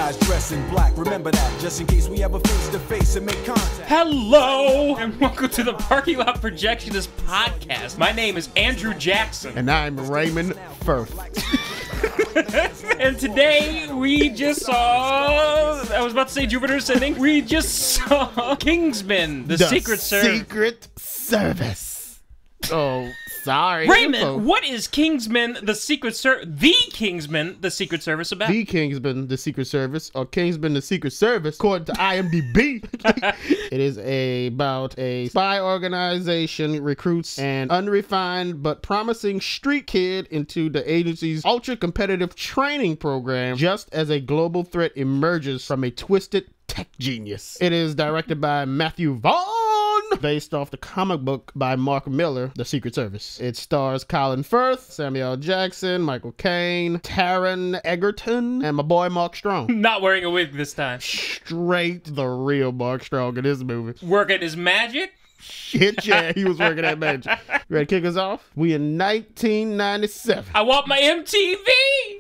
guys dress in black. Remember that, just in case we ever face to face and make contact. Hello, and welcome to the Parking Lot Projectionists podcast. My name is Andrew Jackson. And I'm Raymond Firth. And today we just saw, I was about to say Jupiter Ascending, we just saw Kingsman, the Secret Service. Secret Service. Oh, sorry. Raymond, what is Kingsman, the Secret Service, the Kingsman, the Secret Service about? The Kingsman, the Secret Service, or Kingsman, the Secret Service, according to IMDb. It is about a spy organization recruits an unrefined but promising street kid into the agency's ultra-competitive training program just as a global threat emerges from a twisted tech genius. It is directed by Matthew Vaughn, based off the comic book by Mark Hamill, The Secret Service. It stars Colin Firth, Samuel L. Jackson, Michael Caine, Taron Egerton, and my boy Mark Strong. Not wearing a wig this time. Straight the real Mark Strong in this movie. Working his magic? Shit, yeah, he was working that magic. Ready to kick us off? We in 1997. I want my MTV!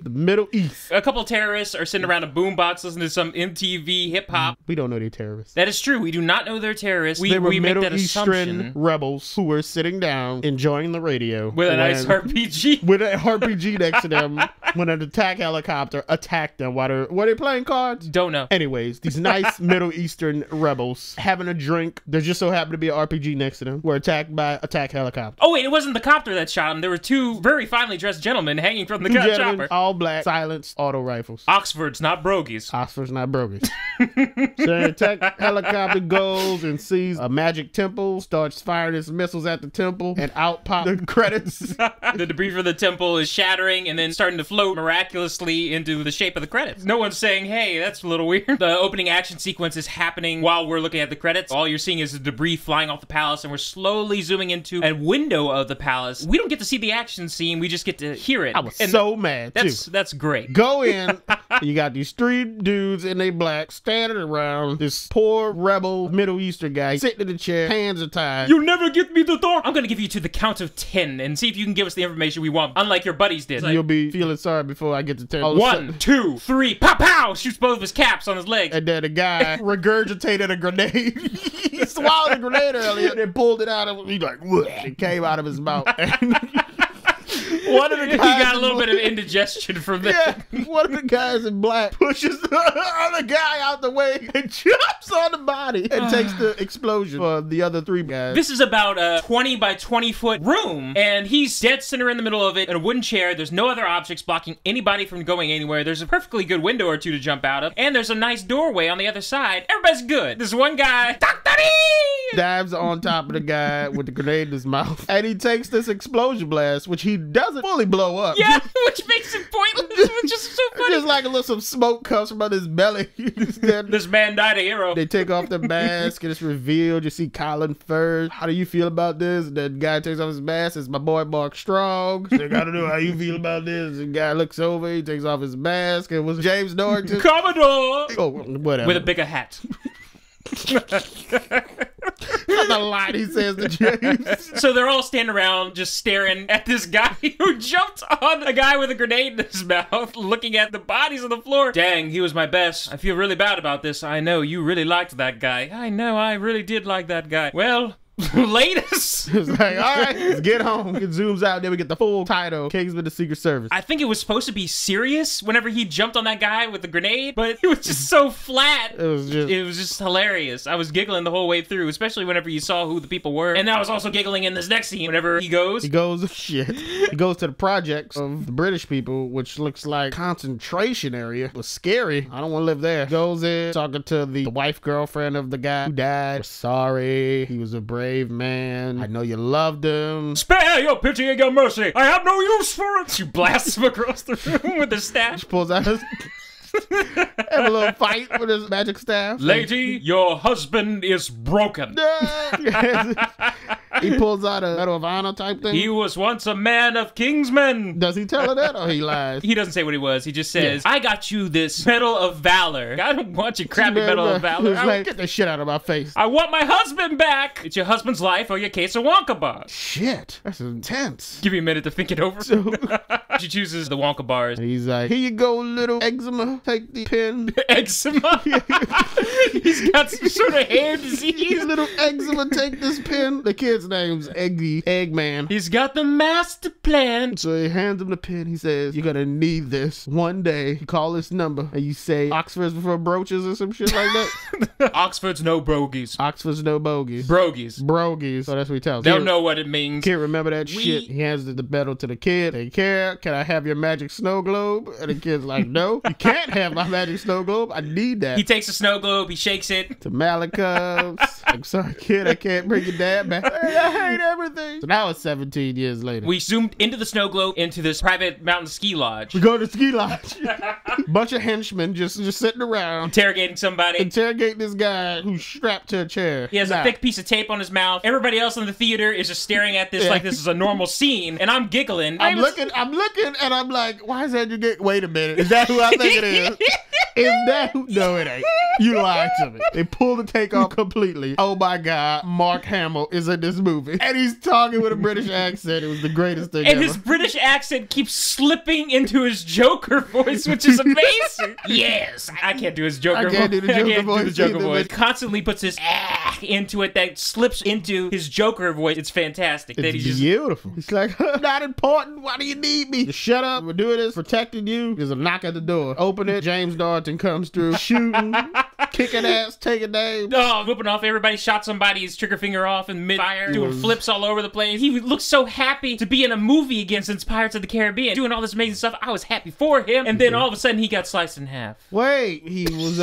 The Middle East. A couple terrorists are sitting around a boombox listening to some MTV hip-hop. We don't know they're terrorists. That is true. We do not know they're terrorists. They were we make Middle that Eastern assumption. rebels who were sitting down, enjoying the radio. With a nice RPG. With an RPG next to them, when an attack helicopter attacked them. Were they playing cards? Don't know. Anyways, these nice Middle Eastern rebels having a drink. There just so happened to be an RPG next to them. Were attacked by attack helicopter. Oh wait, it wasn't the copter that shot him. There were two very finely dressed gentlemen hanging from the chopper. All black, silenced auto rifles. Oxford's not brogies. Oxford's not brogies. So the attack helicopter goes and sees a magic temple, starts firing its missiles at the temple, and out pop the credits. The debris from the temple is shattering and then starting to float miraculously into the shape of the credits. No one's saying, hey, that's a little weird. The opening action sequence is happening while we're looking at the credits. All you're seeing is the debris flying off the palace, and we're slowly zooming into a window of the palace. We don't get to see the action scene, we just get to hear it. I was so mad, too. That's great. Go in, you got these three dudes in they black standing around this poor rebel Middle Eastern guy sitting in the chair, hands are tied. You never get me the door. I'm gonna give you to the count of 10 and see if you can give us the information we want, unlike your buddies did. You'll be feeling sorry before I get to 10. 1, 2, 3, pow pow! Shoots both of his caps on his legs. And then the guy regurgitated a grenade. He swallowed a grenade earlier and then pulled it out of him. He like, whoosh, it came out of his mouth. One of the guys, he got a little bit of indigestion from that. Yeah, one of the guys in black pushes the other guy out the way and jumps on the body and takes the explosion for the other three guys. This is about a 20 by 20 foot room, and he's dead center in the middle of it in a wooden chair. There's no other objects blocking anybody from going anywhere. There's a perfectly good window or two to jump out of, and there's a nice doorway on the other side. Everybody's good. This one guy dives on top of the guy with the grenade in his mouth, and he takes this explosion blast, which he doesn't fully blow up. Yeah, which makes it pointless, which is so funny. Just like a little some smoke comes from his belly. This man died a hero. They take off the mask and it's revealed. You see Colin Firth. How do you feel about this? And the guy takes off his mask. It's my boy Mark Strong. They gotta know how you feel about this. The guy looks over. He takes off his mask. It was James Norton. Commodore. Oh, whatever. With a bigger hat. That's a lie he says to James. So they're all standing around just staring at this guy who jumped on a guy with a grenade in his mouth, looking at the bodies on the floor. Dang, he was my best. I feel really bad about this. I know, you really liked that guy. I know, I really did like that guy. Well, latest. It's like, all right, let's get home. It zooms out, then we get the full title, Kingsman, the Secret Service. I think it was supposed to be serious whenever he jumped on that guy with the grenade, but it was just so flat. It was just hilarious. I was giggling the whole way through, especially whenever you saw who the people were. And I was also giggling in this next scene whenever he goes to the projects of the British people, which looks like concentration area. It was scary. I don't want to live there. Goes in, talking to the wife girlfriend of the guy who died. Sorry, he was a brave man. I know you loved him. Spare your pity and your mercy. I have no use for it. She blasts him across the room with her staff. She pulls out his... have a little fight with his magic staff. Lady, your husband is broken. He pulls out a Medal of Honor type thing. He was once a man of Kingsman. Does he tell her that or he lies? He doesn't say what he was. He just says, I got you this Medal of Valor. I don't want your crappy Medal of Valor. Like, get that shit out of my face. I want my husband back. It's your husband's life or your case of Wonka bars. Shit, that's intense. Give me a minute to think it over. So, She chooses the Wonka bars. and he's like, here you go, little eczema. Take the pen. Eczema? He's got some sort of hair disease. Little eczema, take this pen. The kid's name's Eggman. He's got the master plan. So he hands him the pen. He says, you're gonna need this one day. You call this number and you say Oxford's before brooches or some shit like that. Oxford's no brogies. Oxford's no bogeys. Brogies. Brogies. So that's what he tells. They'll know what it means. Kid remember that shit. He hands the medal to the kid. They care. Can I have your magic snow globe? And the kid's like, no, you can't have my magic snow globe. I need that. He takes a snow globe. He shakes it. To Malachus. I'm sorry, kid. I can't bring your dad back. I hate everything. So now it's 17 years later. We zoomed into the snow globe into this private mountain ski lodge. We go to the ski lodge. Bunch of henchmen just sitting around. Interrogating somebody. Interrogating this guy who's strapped to a chair. He has a thick piece of tape on his mouth. Everybody else in the theater is just staring at this like this is a normal scene. And I'm giggling. I'm looking and I'm like, why is that you get? Wait a minute. Is that who I think it is? Is that who? No, it ain't. You lied to me. They pulled the take off completely. Oh my God. Mark Hamill is in this movie. And he's talking with a British accent. It was the greatest thing ever. And his British accent keeps slipping into his Joker voice, which is amazing. Yes. I can't do his Joker voice. I can't do the Joker voice. He constantly puts his into it that slips into his Joker voice. It's fantastic. It's beautiful. He's like, not important. Why do you need me? Just shut up. We're doing this. Protecting you. There's a knock at the door. Open it. James Darton comes through. Shooting. Kicking ass. Taking names. Oh, whooping off everybody. Shot somebody's trigger finger off in mid-fire. Doing flips all over the place. He looks so happy to be in a movie again since Pirates of the Caribbean. Doing all this amazing stuff. I was happy for him. And then all of a sudden he got sliced in half. Wait. He was,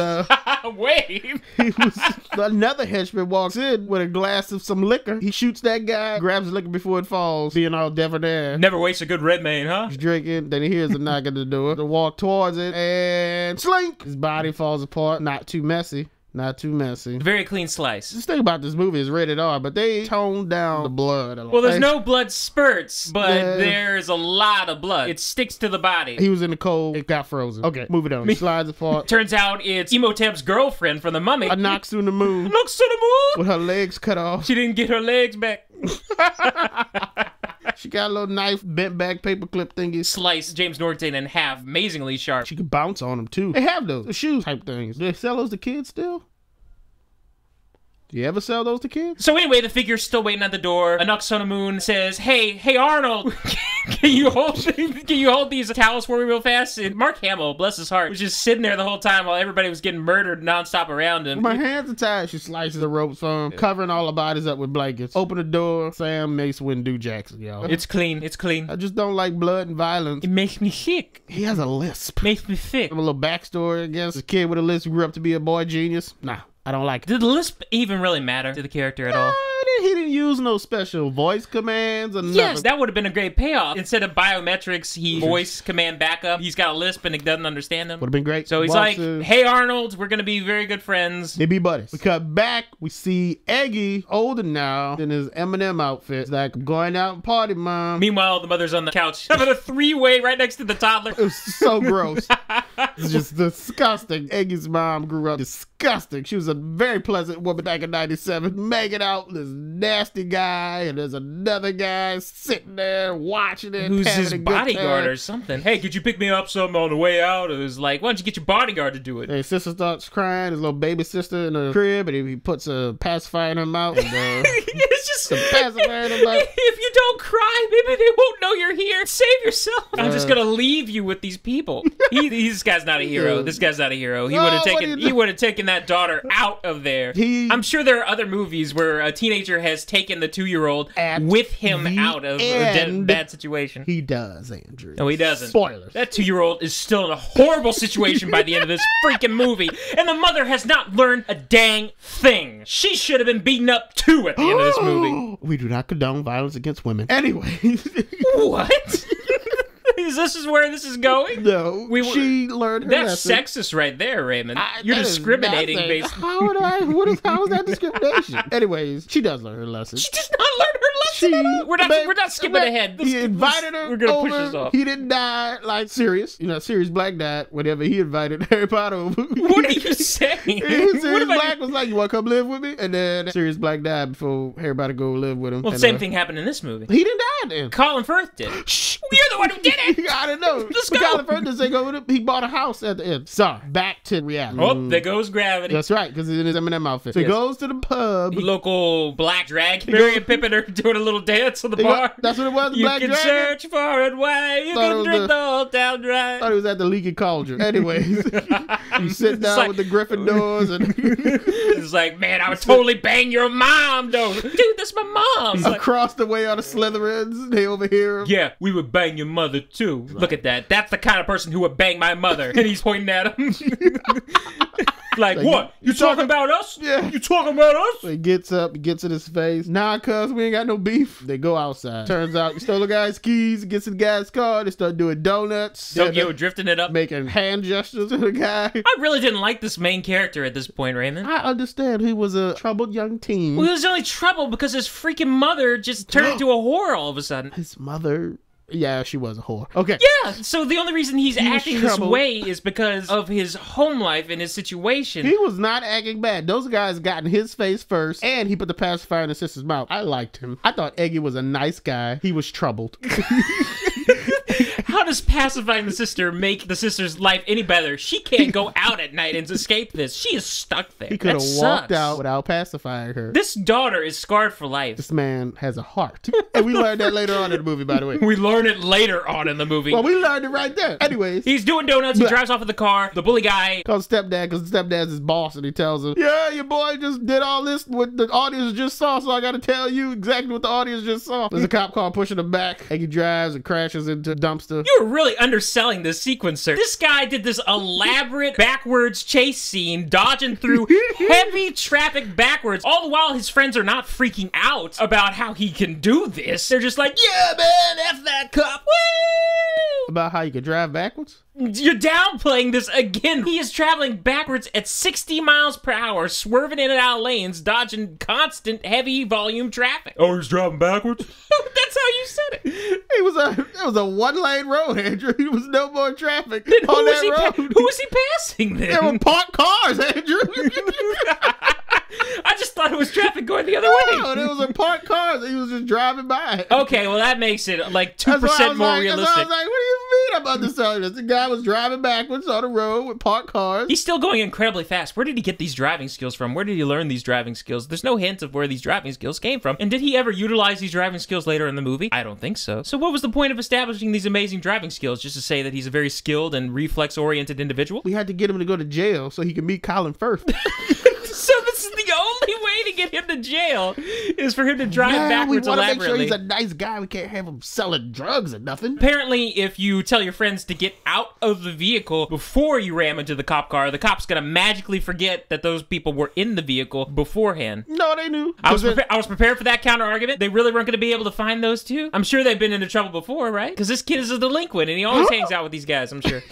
Wait. He was, another henchman walks in with a glass of some liquor. He shoots that guy, grabs the liquor before it falls, being all debonair. Never waste a good red man, huh? He's drinking, then he hears a knock at the door. They walk towards it, and slink! His body falls apart. Not too messy. Not too messy. Very clean slice. This thing about this movie is rated R, but they toned down the blood a lot. Well, there's no blood spurts, but there's a lot of blood. It sticks to the body. He was in the cold. It got frozen. Okay, moving on. Slides apart. Turns out it's Imhotep's girlfriend from The Mummy. Knocks through the moon. Knocks through the moon! With her legs cut off. She didn't get her legs back. She got a little knife, bent back paperclip thingy. Slice James Norton in half, amazingly sharp. She could bounce on him too. They have those. The shoes type things. Do they sell those to kids still? Do you ever sell those to kids? So anyway, the figure's still waiting at the door. A Nux on the Moon says, hey Arnold, can you hold these towels for me real fast? And Mark Hamill, bless his heart, was just sitting there the whole time while everybody was getting murdered nonstop around him. My hands are tied. She slices the ropes for him, covering all the bodies up with blankets. Open the door. Sam Mace Windu Jackson, y'all. It's clean. It's clean. I just don't like blood and violence. It makes me sick. He has a lisp. Makes me sick. A little backstory, I guess. A kid with a lisp grew up to be a boy genius. Nah. I don't like it. Did the lisp even really matter to the character at all? He didn't use no special voice commands or nothing. Yes, that would have been a great payoff. Instead of biometrics, he voice command backup. He's got a lisp and it doesn't understand him. Would have been great. So he's like, hey Arnold, we're going to be very good friends. They be buddies. We cut back. We see Eggy, older now, in his Eminem outfit. He's like, I'm going out and party, Mom. Meanwhile, the mother's on the couch having a three-way right next to the toddler. It was so gross. It's just disgusting. Eggy's mom grew up disgusting. She was a very pleasant woman back in 97, making out with this nasty guy, and there's another guy sitting there watching it. Who's his bodyguard or something. Hey, could you pick me up something on the way out? It was like, why don't you get your bodyguard to do it? And his sister starts crying, his little baby sister in the crib, and he puts a pacifier in her mouth. And, it's just a pacifier in her mouth. If you don't cry, maybe they won't know you're here. Save yourself. I'm just gonna leave you with these people. This guy's not a hero. This guy's not a hero. He would have taken that daughter out of there. I'm sure there are other movies where a teenager has taken the 2-year-old with him out of a bad situation. He does, Andrew. No, he doesn't. Spoilers. That 2-year-old is still in a horrible situation by the end of this freaking movie, and the mother has not learned a dang thing. She should have been beaten up too at the end of this movie. We do not condone violence against women. Anyway. What? This is where this is going? No. She learned her lesson. That's sexist right there, Raymond. You're discriminating based. How is that discrimination? Anyways, she does learn her lesson. She does not learn her We're not skipping ahead. He invited her. We're gonna over. push this off. He didn't die like Sirius. You know, Sirius Black died whenever he invited Harry Potter over. What are you saying? Sirius Black was like, "You want to come live with me?" And then Sirius Black died before Harry Potter go live with him. Well, the and, same thing happened in this movie. He didn't die then. Colin Firth did. Shh. You're the one who did it. I don't know. Let's But go. Colin Firth didn't say go with him. He bought a house at the end. Sorry, back to reality. Oh, there goes gravity. That's right, because he's in his Eminem outfit. So he Yes. goes to the pub. Local black drag. Mary and Pippin are doing a little dance on the bar. That's what it was. You Black can Dragon? search far and wide. You Thought it can was drink the whole town dry. I thought he was at the Leaky Cauldron. Anyways, you sit down like- with the Gryffindors and It's like, man, I would totally bang your mom, though. Dude, that's my mom. It's like, across the way are the Slytherins. They overhear him. yeah, we would bang your mother, too. Look at that. That's the kind of person who would bang my mother. And he's pointing at him. Like, what? You talking about us? Yeah. You talking about us? So he gets up, he gets in his face. Nah, cuz we ain't got no beef. They go outside. Turns out he stole the guy's keys, gets in the guy's car, they start doing donuts. Tokyo drifting it up. Making hand gestures to the guy. I really didn't like this main character at this point, Raymond. I understand he was a troubled young teen. Well, he was only trouble because his freaking mother just turned into a whore all of a sudden. His mother, yeah, she was a whore. Okay. Yeah, so the only reason he's He was acting this troubled. way is because of his home life and his situation. He was not acting bad. Those guys got in his face first, and he put the pacifier in his sister's mouth. I liked him. I thought Eggy was a nice guy. He was troubled. How does pacifying the sister make the sister's life any better? She can't go out at night and escape this. She is stuck there. He could That have walked sucks. out without pacifying her. This daughter is scarred for life. This man has a heart. And we learned that later on in the movie, by the way. We learn it later on in the movie. Well, we learned it right there. Anyways, he He's doing donuts. He drives off in the car. The bully guy. calls stepdad because stepdad's his boss, and he tells him, yeah, your boy just did all this what the audience just saw, so I got to tell you exactly what the audience just saw. There's a cop car pushing him back. Eggy drives and crashes into a dumpster. You were really underselling this sequence, sir. This guy did this elaborate backwards chase scene, dodging through heavy traffic backwards. All the while, his friends are not freaking out about how he can do this. They're just like, yeah, man, F that cop. Woo! About how you could drive backwards? You're downplaying this again. He is traveling backwards at 60 miles per hour, swerving in and out of lanes, dodging constant heavy volume traffic. Oh, he's driving backwards? That's how you said it. It was a one-lane road, Andrew. There was no more traffic Then on that road. who was he passing then? There were parked cars, Andrew. I just thought it was traffic going the other way. No, there was a parked cars. He was just driving by. Okay, well that makes it like 2% That's why I was more like, realistic. That's why I was like, what do you mean I'm underselling this? The guy was driving backwards on the road with parked cars. He's still going incredibly fast. Where did he get these driving skills from? Where did he learn these driving skills? There's no hint of where these driving skills came from. And did he ever utilize these driving skills later in the movie? I don't think so. So what was the point of establishing these amazing driving skills? Just to say that he's a very skilled and reflex-oriented individual? We had to get him to go to jail so he could meet Colin Firth. So this is the only way to get him to jail is for him to drive backwards we want to make elaborately. sure he's a nice guy. We can't have him selling drugs or nothing. Apparently, if you tell your friends to get out of the vehicle before you ram into the cop car, the cop's gonna magically forget that those people were in the vehicle beforehand. No, they knew. I was prepared for that counter argument. They really weren't gonna be able to find those two. I'm sure they've been into trouble before, right? Because this kid is a delinquent and he always hangs out with these guys, I'm sure.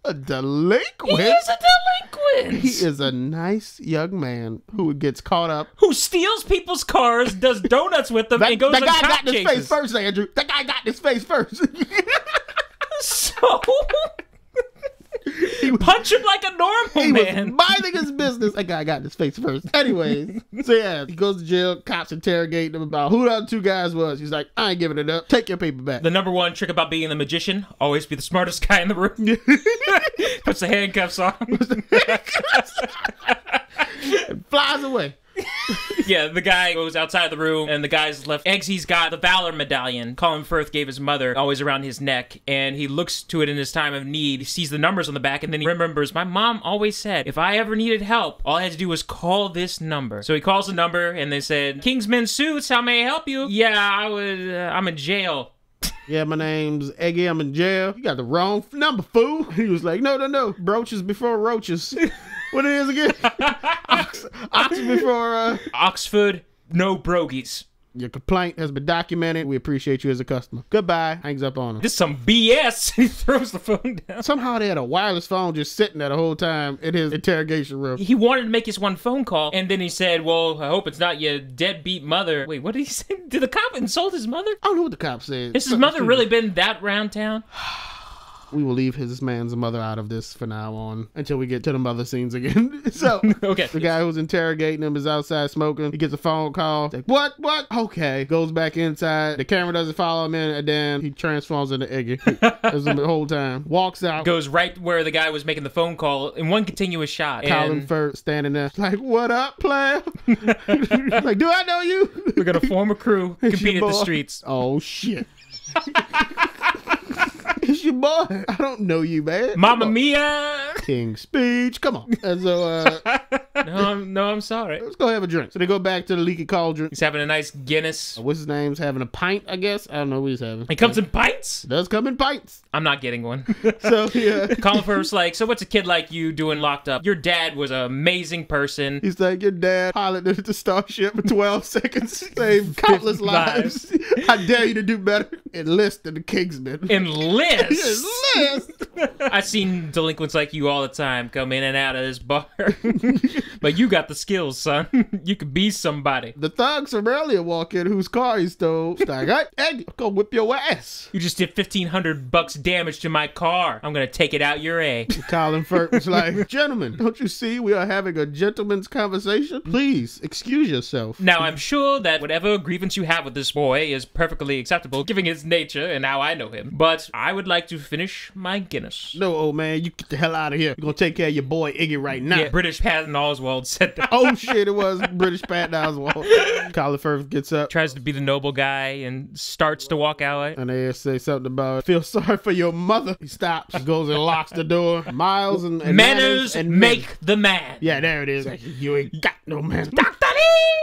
A delinquent. He is a delinquent. He is a nice young man who gets caught up. Who steals people's cars, does donuts with them, and goes that on guy cop got this face chases. first, Andrew. That guy got this face first. So punch him like a normal He man. was minding his business. That guy got his face first. Anyways, so yeah, he goes to jail. Cops interrogate him about who the other two guys was. He's like, I ain't giving it up. Take your paper back. The number one trick about being a magician, always be the smartest guy in the room. Puts the handcuffs on. And flies away. Yeah, the guy goes outside the room, and the guy's left. Eggsy's got the Valor medallion Colin Firth gave his mother, always around his neck, and he looks to it in his time of need. He sees the numbers on the back, and then he remembers, my mom always said, if I ever needed help, all I had to do was call this number. So he calls the number, and they said, Kingsman Suits, how may I help you? Yeah, I'm in jail. Yeah, my name's Eggy. I'm in jail. You got the wrong number, fool. He was like, no. Broaches before roaches. What it is again? Ox before, Oxford, no brogies. Your complaint has been documented. We appreciate you as a customer. Goodbye. Hangs up on him. This is some BS. He throws the phone down. Somehow they had a wireless phone just sitting there the whole time in his interrogation room. He wanted to make his one phone call, and then he said, well, I hope it's not your deadbeat mother. Wait, what did he say? Did the cop insult his mother? I don't know what the cop said. Has his mother really been that round town? We will leave his man's mother out of this for now on until we get to the mother scenes again. So, okay. The guy who's interrogating him is outside smoking. He gets a phone call. Like, what? Okay. Goes back inside. The camera doesn't follow him in, and then he transforms into Iggy. That's him the whole time. Walks out. Goes right where the guy was making the phone call in one continuous shot. Colin Firth standing there. Like, what up, player? Like, do I know you? We're going to form a crew, compete at the streets. Oh, shit. It's your boy. I don't know you, man. Mamma Mia. King speech. Come on. And so, No, I'm sorry. let's go have a drink. So they go back to the leaky cauldron. He's having a nice Guinness. What's his name's having a pint, I guess? I don't know what he's having. It comes in pints? It does come in pints. I'm not getting one. So, yeah. Colin Firth's like, so what's a kid like you doing locked up? Your dad was an amazing person. He's like, your dad piloted the Starship for 12 seconds, saved countless lives. I dare you to do better. Enlist in the Kingsman. Enlist? Enlist? I've seen delinquents like you all the time come in and out of this bar. But you got the skills, son. You could be somebody. The thugs from earlier walk in whose car he stole. He's like, hey, I'm gonna whip your ass. You just did $1,500 damage to my car. I'm gonna take it out your A. Colin Firth was like, gentlemen, don't you see we are having a gentleman's conversation? Please, excuse yourself. Now, I'm sure that whatever grievance you have with this boy is perfectly acceptable, given his nature and how I know him. But I would like to finish my Guinness. No, old man, you get the hell out of here. You're gonna take care of your boy Iggy right now. Yeah, British Patton Oswald said that. Oh shit, it was British Patton Oswalt. Colin Firth gets up. Tries to be the noble guy and starts to walk out. And they say something about, feel sorry for your mother. He stops, goes and locks the door. Miles and manners and make the man. Yeah, there it is. Like, you ain't got no man. Dr.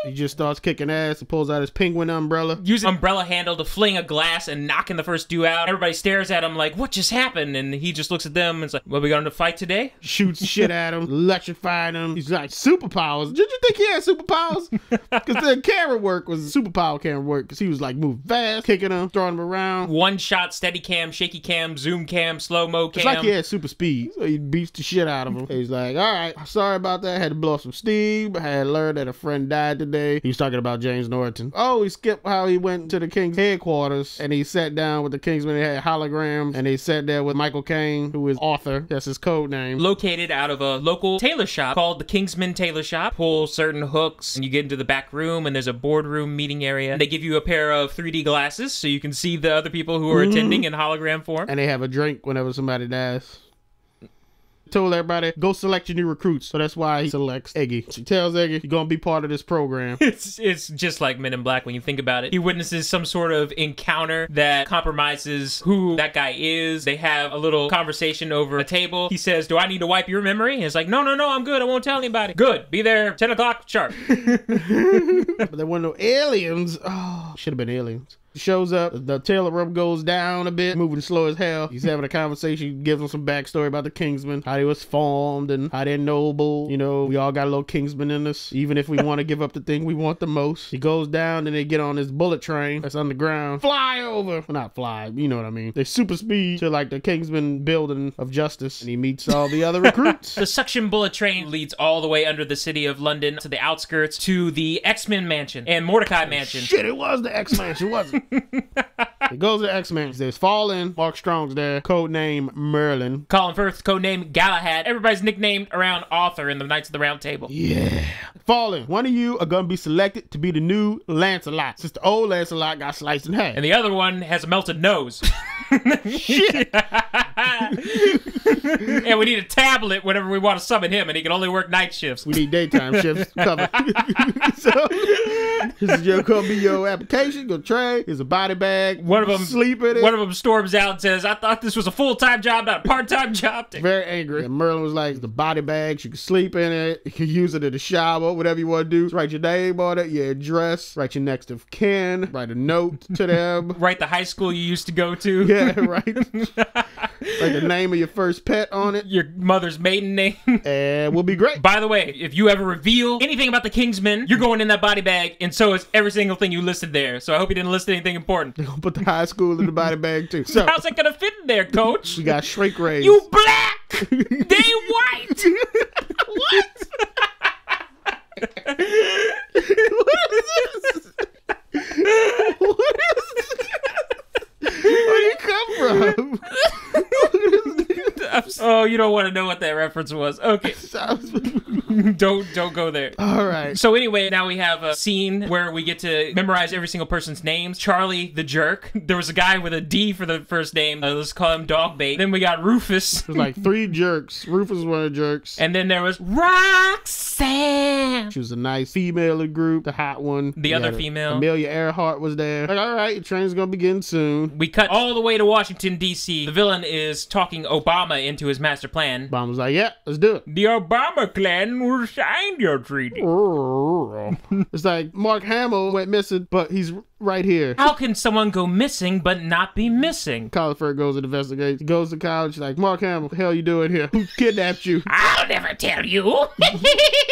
He just starts kicking ass. He pulls out his penguin umbrella. Use an umbrella handle to fling a glass and knocking the first dude out. Everybody stares at him like, what just happened? And he just looks at them and is like, well, we going to fight today? Shoots shit at him, electrifying him. He's like, superpowers. Did you think he had superpowers? Because the camera work was superpower camera work. Because he was like moving fast, kicking him, throwing him around. One shot, steady cam, shaky cam, zoom cam, slow-mo cam. It's like he had super speed. So he beats the shit out of him. He's like, all right, sorry about that. I had to blow some steam. I had learned that a friend died today. He was talking about James Norton. Oh, he skipped how he went to the King's headquarters and he sat down with the Kingsman. They had holograms and he sat there with Michael Caine, who is Arthur. That's his code name. Located out of a local tailor shop called the Kingsman Tailor Shop. Pull certain hooks and you get into the back room and there's a boardroom meeting area. They give you a pair of 3D glasses so you can see the other people who are attending in hologram form. And they have a drink whenever somebody dies. Told everybody, go select your new recruits. So that's why he selects Iggy. She tells Iggy, you're gonna be part of this program. It's just like Men in Black when you think about it. He witnesses some sort of encounter that compromises who that guy is. They have a little conversation over a table. He says, do I need to wipe your memory? And it's like, no, I'm good. I won't tell anybody. Good. Be there 10 o'clock sharp. But there weren't no aliens. Oh, should have been aliens. He shows up, the tailor room goes down a bit, moving slow as hell. He's having a conversation, gives him some backstory about the Kingsman, how he was formed and how they're noble. You know, we all got a little Kingsman in us, even if we want to give up the thing we want the most. He goes down and they get on this bullet train that's underground. Fly over! Well, not fly, you know what I mean. They super speed to like the Kingsman building of justice and he meets all the other recruits. The suction bullet train leads all the way under the city of London to the outskirts to the X-Men mansion and Mordecai mansion. Shit, it was the X-Mansion, wasn't it? It goes to X-Men. There's Fallen. Mark Strong's there. Codename Merlin. Colin Firth, codename Galahad. Everybody's nicknamed around Arthur in the Knights of the Round Table. Yeah. Fallen. One of you are gonna be selected to be the new Lancelot, since the old Lancelot got sliced in half. And the other one has a melted nose. Shit. And we need a tablet whenever we want to summon him, and he can only work night shifts. We need daytime shifts covered. So this is gonna be your application. Go train. Here's a body bag. One of them sleep in it. One of them storms out and says, "I thought this was a full-time job, not a part-time job." Very angry. And Merlin was like, the body bags, you can sleep in it. You can use it in the shower, whatever you want to do. Just write your name on it, your address, write your next of kin, write a note to them. Write the high school you used to go to. Yeah, right. Like the name of your first pet on it. Your mother's maiden name. And we'll be great. By the way, if you ever reveal anything about the Kingsman, you're going in that body bag, and so is every single thing you listed there. So I hope you didn't list anything important. We'll put the high school in the body bag too. So how's that gonna fit in there, Coach? we got shrink rays. You black! They white! What? What is this? What is this? Where do you come from? Oh, you don't want to know what that reference was. Okay. Don't go there. All right. So anyway, now we have a scene where we get to memorize every single person's names. Charlie the jerk. There was a guy with a D for the first name. Let's call him Dog Bait. Then we got Rufus. There's like 3 jerks. Rufus was one of the jerks. And then there was Roxanne. She was a nice female in the group, the hot one. The other female. Amelia Earhart was there. Like, all right, the train's gonna begin soon. We cut all the way to Washington, D.C. The villain is talking Obama into his master plan. Obama was like, yeah, let's do it. The Obama clan will sign your treaty. It's like Mark Hamill went missing, but he's right here. How can someone go missing but not be missing? Colin Firth goes and investigates. He goes to college, like, Mark Hamill, what the hell you doing here? Who kidnapped you? I'll never tell you.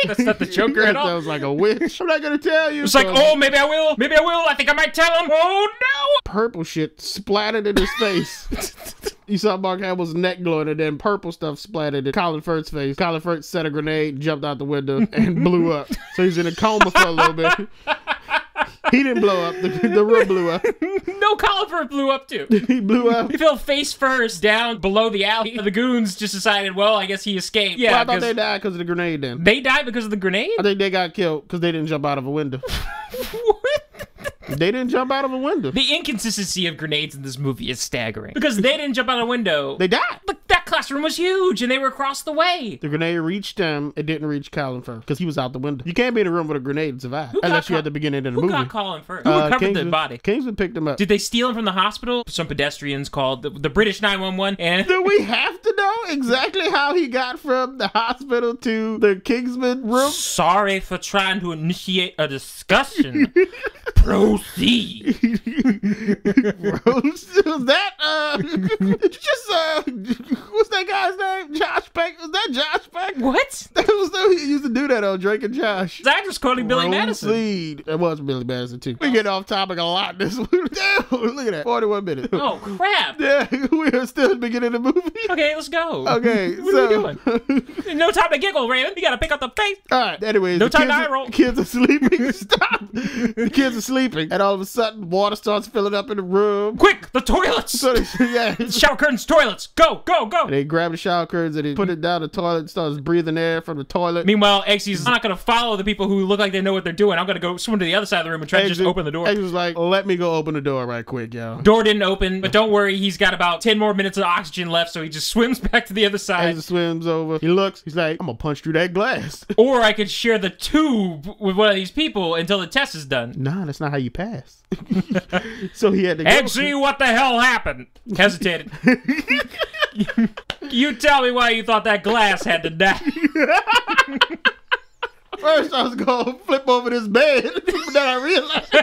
That's not the Joker at all. That sounds like a witch. I'm not gonna tell you. It's like, oh, maybe I will. Maybe I will. I think I might tell him. Oh, no. Purple shit splattered in his face. You saw Mark Hamill's neck glowing, and then purple stuff splattered in Colin Firth's face. Colin Firth set a grenade, jumped out the window, and blew up. So he's in a coma for a little bit. He didn't blow up. The room blew up. No, Colin Firth blew up too. He blew up. He fell face first down below the alley. The goons just decided, well, I guess he escaped. Yeah, well, I thought they died because of the grenade then. They died because of the grenade? I think they got killed because they didn't jump out of a window. What? They didn't jump out of a window. The inconsistency of grenades in this movie is staggering. Because they didn't jump out of a window. They died. But that classroom was huge, and they were across the way. The grenade reached them. It didn't reach Colin Firth because he was out the window. You can't be in a room with a grenade and survive. Unless you're at the beginning of the movie. Who got Colin Firth? Who recovered the body? Kingsman picked him up. Did they steal him from the hospital? Some pedestrians called the British 911 and... Do we have to know exactly how he got from the hospital to the Kingsman room? Sorry for trying to initiate a discussion. Proceed. Was that did you just what's that guy's name? Josh Peck? Was that Josh Peck? What? That was the he used to do that on Drake and Josh. His actor's calling Billy Madison. That was Billy Madison too. We get off topic a lot this week. Damn, look at that. 41 minutes. Oh crap. Yeah, we are still at the beginning of the movie. Okay, let's go. Okay, what are we doing? No time to giggle, Raymond. You gotta pick up the pace. Alright, anyways. No time to eye roll. Kids are sleeping. Stop. The kids are sleeping. And all of a sudden, water starts filling up in the room. Quick, the toilets! So yeah. Shower curtains, toilets, go, go, go! And they grab the shower curtains and they put it down the toilet and starts breathing air from the toilet. Meanwhile, Eggsy's not gonna follow the people who look like they know what they're doing. I'm gonna go swim to the other side of the room and try to just open the door. Eggs was like, let me go open the door right quick, y'all. Door didn't open, but don't worry, he's got about 10 more minutes of oxygen left, so he just swims back to the other side. Eggs swims over. He looks, he's like, I'm gonna punch through that glass. Or I could share the tube with one of these people until the test is done. Nah, that's not how you pass. So he had to go. Eggsy, what the hell happened? Hesitated. You tell me why you thought that glass had to die. First, I was gonna flip over this bed, but then I realized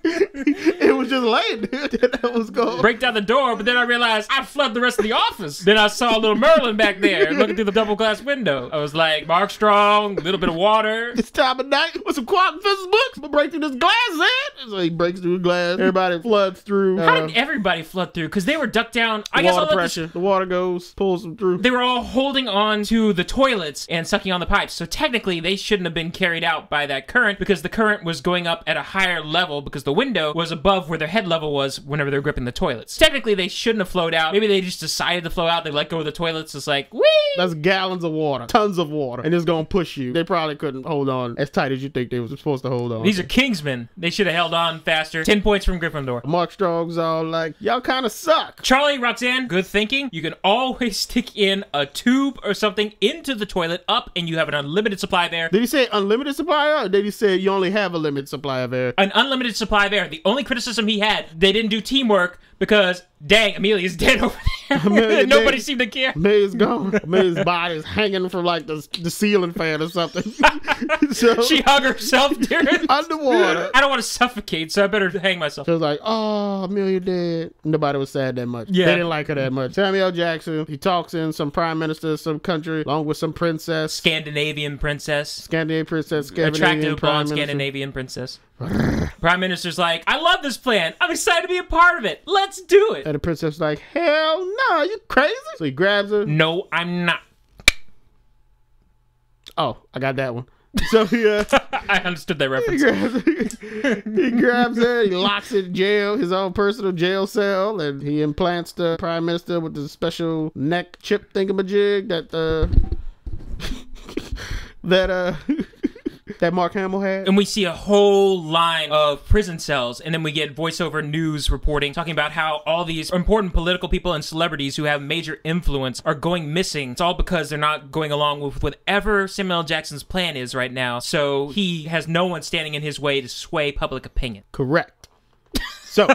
it was just laying there. Then I was gonna break down the door, but then I realized I'd flood the rest of the office. Then I saw little Merlin back there looking through the double glass window. I was like, Mark Strong, a little bit of water. It's time of night with some quantum physics books. But break through this glass, man. So he breaks through the glass. Everybody floods through. How did everybody flood through? Because they were ducked down. I guess water pressure. The water goes, pulls them through. They were all holding on to the toilets and sucking on the pipes. So technically, they shouldn't have been carried out by that current because the current was going up at a higher level because the window was above where their head level was whenever they were gripping the toilets. Technically, they shouldn't have flowed out. Maybe they just decided to flow out. They let go of the toilets. It's like, whee! That's gallons of water. Tons of water. And it's gonna push you. They probably couldn't hold on as tight as you think they were supposed to hold on. These are Kingsmen. They should have held on faster. 10 points from Gryffindor. Mark Strong's all like, y'all kind of suck. Charlie, Roxanne, good thinking. You can always stick in a tube or something into the toilet up and you have an unlimited supply of air. Did he say unlimited supply of air? Or did he say you only have a limited supply of air? An unlimited supply of air. The only criticism he had, they didn't do teamwork because, dang, Amelia's dead over there. Amelia Nobody dead. seemed to care. Amelia's gone. Amelia's body is hanging from like the ceiling fan or something. So She hung herself, dude. underwater. I don't want to suffocate, so I better hang myself. So it was like, oh, Amelia dead. Nobody was sad that much. Yeah. They didn't like her that much. Samuel L. Jackson, he talks in some prime minister of some country, along with some princess. Scandinavian princess. Scandinavian princess. Scandinavian Attractive prime blonde minister. Scandinavian princess. Prime Minister's like, I love this plan. I'm excited to be a part of it. Let's do it. And the princess is like, hell no, you crazy? So he grabs her. No, I'm not. Oh, I got that one. So he, I understood that reference. he grabs her, he locks her in jail, his own personal jail cell, and he implants the prime minister with the special neck chip thingamajig that Mark Hamill had. And we see a whole line of prison cells, and then we get voiceover news reporting talking about how all these important political people and celebrities who have major influence are going missing. It's all because they're not going along with whatever Samuel L. Jackson's plan is right now, so he has no one standing in his way to sway public opinion. Correct. So,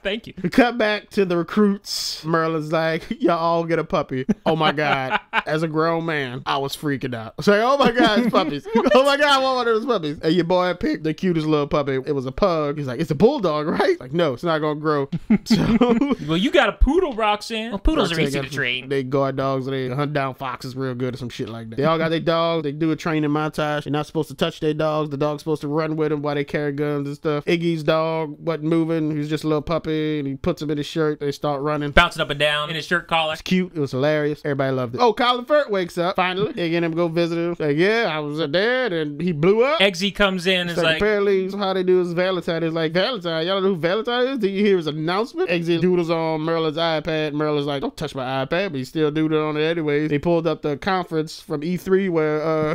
Thank you. we cut back to the recruits. Merlin's like, y'all all get a puppy. Oh my God. As a grown man, I was freaking out. It's like, oh my God, it's puppies. Oh my God, I want one of those puppies. And your boy picked the cutest little puppy. It was a pug. He's like, it's a bulldog, right? Like, no, it's not going to grow. So, Well, you got a poodle, Roxanne. Well, poodles are Roxanne easy got to some- train. They guard dogs. They hunt down foxes real good or some shit like that. They all got their dogs. They do a training montage. They're not supposed to touch their dogs. The dog's supposed to run with them while they carry guns and stuff. Iggy's dog wasn't moving. He was just a little puppy. And he puts him in his shirt. They start running. Bouncing up and down in his shirt collar. It's cute. It was hilarious. Everybody loved it. Oh, Colin Firth wakes up finally. Iggy and him go visit him. Like, yeah, I was dead and he blew up. Eggsy comes in and is Like, like, apparently how they do is Valentine. It's like, Valentine, y'all know who Valentine is? Did you hear his announcement? Eggsy doodles on Merlin's iPad. Merlin's like, don't touch my iPad, but he still doodled on it anyways. He pulled up the conference from E3 where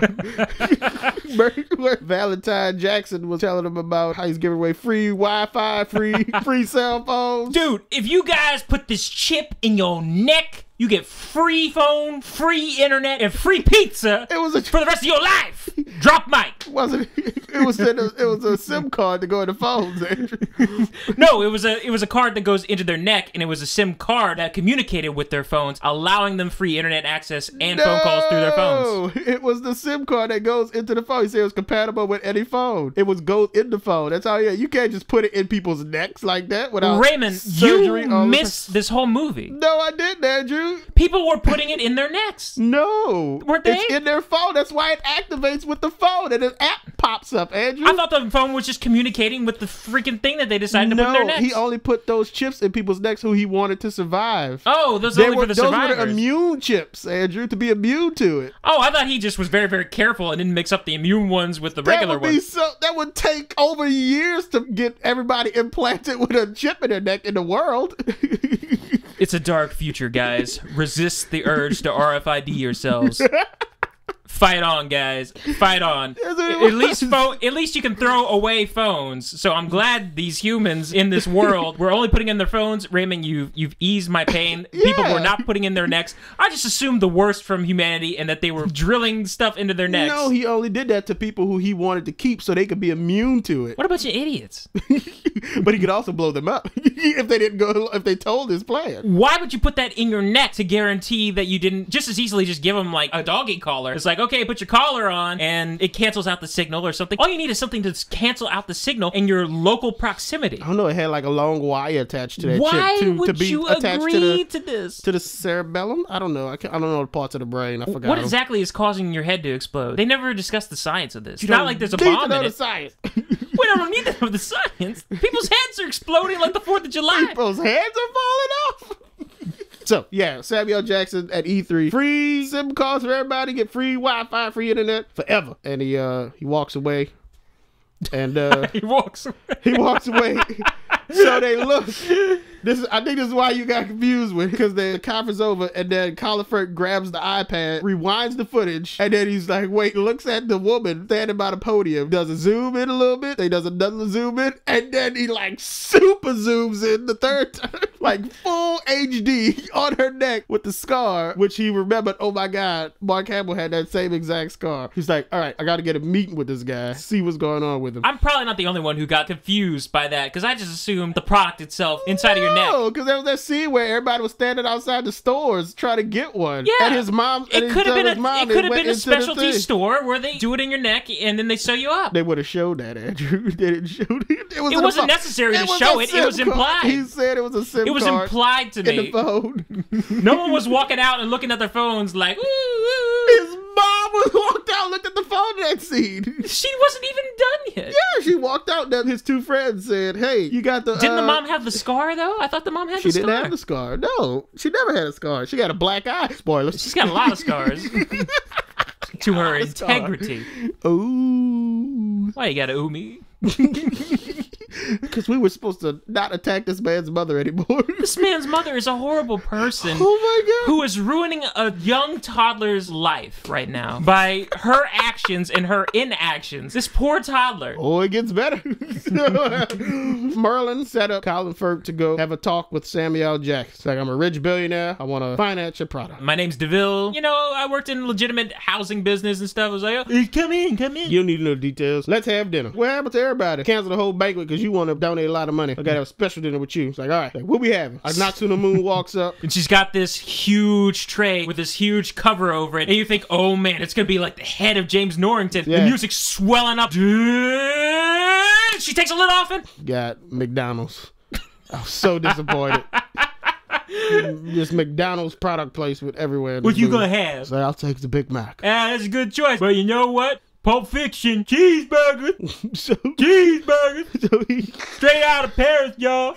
Valentine Jackson was telling him about how he's giving away free Wi-Fi, free cell phones. dude, if you guys put this chip in your neck, you get free phone, free internet, and free pizza It was a for the rest of your life. Drop mic. wasn't it was a SIM card to go in the phones, Andrew. No, it was a card that goes into their neck, and it was a SIM card that communicated with their phones, allowing them free internet access and phone calls through their phones. No, it was the SIM card that goes into the phone. He said it was compatible with any phone. It goes in the phone. That's how you can't just put it in people's necks like that without Raymond, surgery. you missed this whole movie. No, I didn't, Andrew. People were putting it in their necks. No. Weren't they? It's in their phone. That's why it activates with the phone and an app pops up, Andrew. I thought the phone was just communicating with the freaking thing that they decided to put in their necks. He only put those chips in people's necks who he wanted to survive. Oh, those are only for the those survivors. were the immune chips, Andrew, to be immune to it. Oh, I thought he just was very, very careful and didn't mix up the immune ones with the regular ones. That would take over years to get everybody implanted with a chip in their neck in the world. It's a dark future, guys. Resist the urge to RFID yourselves. Fight on, guys. Fight on. At least you can throw away phones. So I'm glad these humans in this world were only putting in their phones. Raymond, you've eased my pain. People were not putting in their necks. I just assumed the worst from humanity and that they were drilling stuff into their necks. No, he only did that to people who he wanted to keep so they could be immune to it. What a bunch of idiots. But he could also blow them up if they told his plan. Why would you put that in your neck to guarantee that you didn't just as easily just give them like a doggy collar? It's like, okay, put your collar on and it cancels out the signal or something. All you need is something to cancel out the signal in your local proximity. I don't know, it had like a long wire attached to that Why chip would to be you attached agree to this? to the cerebellum. I don't know. I don't know the parts of the brain. I forgot. What them. exactly is causing your head to explode? They never discussed the science of this. You It's not don't like there's a need to bomb know in the it. science. We don't need to know the science. People's heads are exploding like the 4th of July. People's heads are falling off. So, yeah, Samuel Jackson at E3. Free SIM cards for everybody. Get free Wi-Fi, free internet forever. And he walks away. And He walks away. he walks away. So they look. I think this is why you got confused with, because the conference over, and then Colin Firth grabs the iPad, rewinds the footage, and then he's like, wait, looks at the woman standing by the podium, does a zoom in a little bit, then does another zoom in, and then he like super zooms in the third time, like full HD on her neck with the scar, which he remembered, oh my God, Mark Hamill had that same exact scar. He's like, all right, I got to get a meeting with this guy, see what's going on with him. I'm probably not the only one who got confused by that, because I just assumed the product itself inside of your your neck. No, because there was that scene where everybody was standing outside the stores trying to get one. Yeah. And his mom. It could have been a specialty store where they do it in your neck and then they sew you up. They would have showed that, Andrew. They didn't show it. It wasn't necessary to show it. It was implied. He said it was a SIM card. It was implied to me. In the phone. No one was walking out and looking at their phones like, ooh, ooh. His mom walked out, looked at the phone in that scene. She wasn't even done yet. Yeah, she walked out. Then his two friends said, "Hey, you got the." Didn't the mom have the scar though? I thought the mom had the scar. She didn't have the scar. No, she never had a scar. She got a black eye. Spoilers. She's got a lot of scars. To her integrity. Ooh. Why you gotta ooh me? Because we were supposed to not attack this man's mother anymore. This man's mother is a horrible person. Oh my God. Who is ruining a young toddler's life right now by her actions and her inactions. This poor toddler. Oh, it gets better. Merlin set up Colin Firth to go have a talk with Samuel L. Jackson. It's like, I'm a rich billionaire. I want to finance your product. My name's DeVille. You know, I worked in legitimate housing business and stuff. I was like, oh, come in. You don't need to know the details. Let's have dinner. What happened to everybody? Cancel the whole banquet because you want to donate a lot of money. I gotta have a special dinner with you. It's like, all right, like, what we having? Like, Natsuna Moon walks up. And she's got this huge tray with this huge cover over it. And you think, oh man, it's gonna be like the head of James Norrington. Yeah. The music's swelling up. She takes a lid off it. Got McDonald's. I was so disappointed. Just McDonald's product placement everywhere. What you gonna have? So I'll take the Big Mac. That's a good choice. But you know what? Pulp Fiction, cheeseburger. So Cheeseburger. Straight out of Paris, y'all.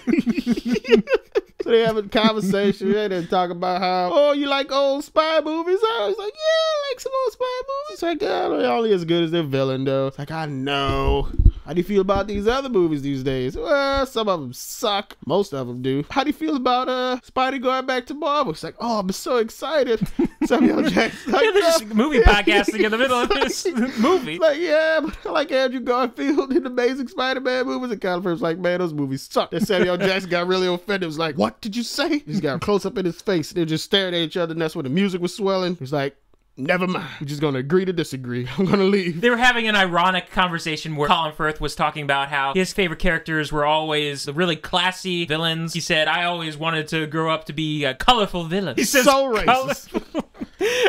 So they have a conversation and they talk about how, oh, you like old spy movies? I was like, yeah, I like some old spy movies. It's like, yeah, they're only as good as their villain, though. It's like, I know. How do you feel about these other movies these days? Well, some of them suck. Most of them do. How do you feel about Spidey going back to Marvel? It's like, oh, I'm so excited. Samuel Jackson. Like, Yeah, they're just movie podcasting in the middle of this movie. Like, yeah, but I like Andrew Garfield in Amazing Spider-Man movies. And Colin Firth's like, man, those movies suck. And Samuel Jackson got really offended. He was like, what did you say? He's got a close-up in his face. They're just staring at each other, and that's when the music was swelling. He's like, never mind. We're just going to agree to disagree. I'm going to leave. They were having an ironic conversation where Colin Firth was talking about how his favorite characters were always the really classy villains. He said, I always wanted to grow up to be a colorful villain. He says, so racist.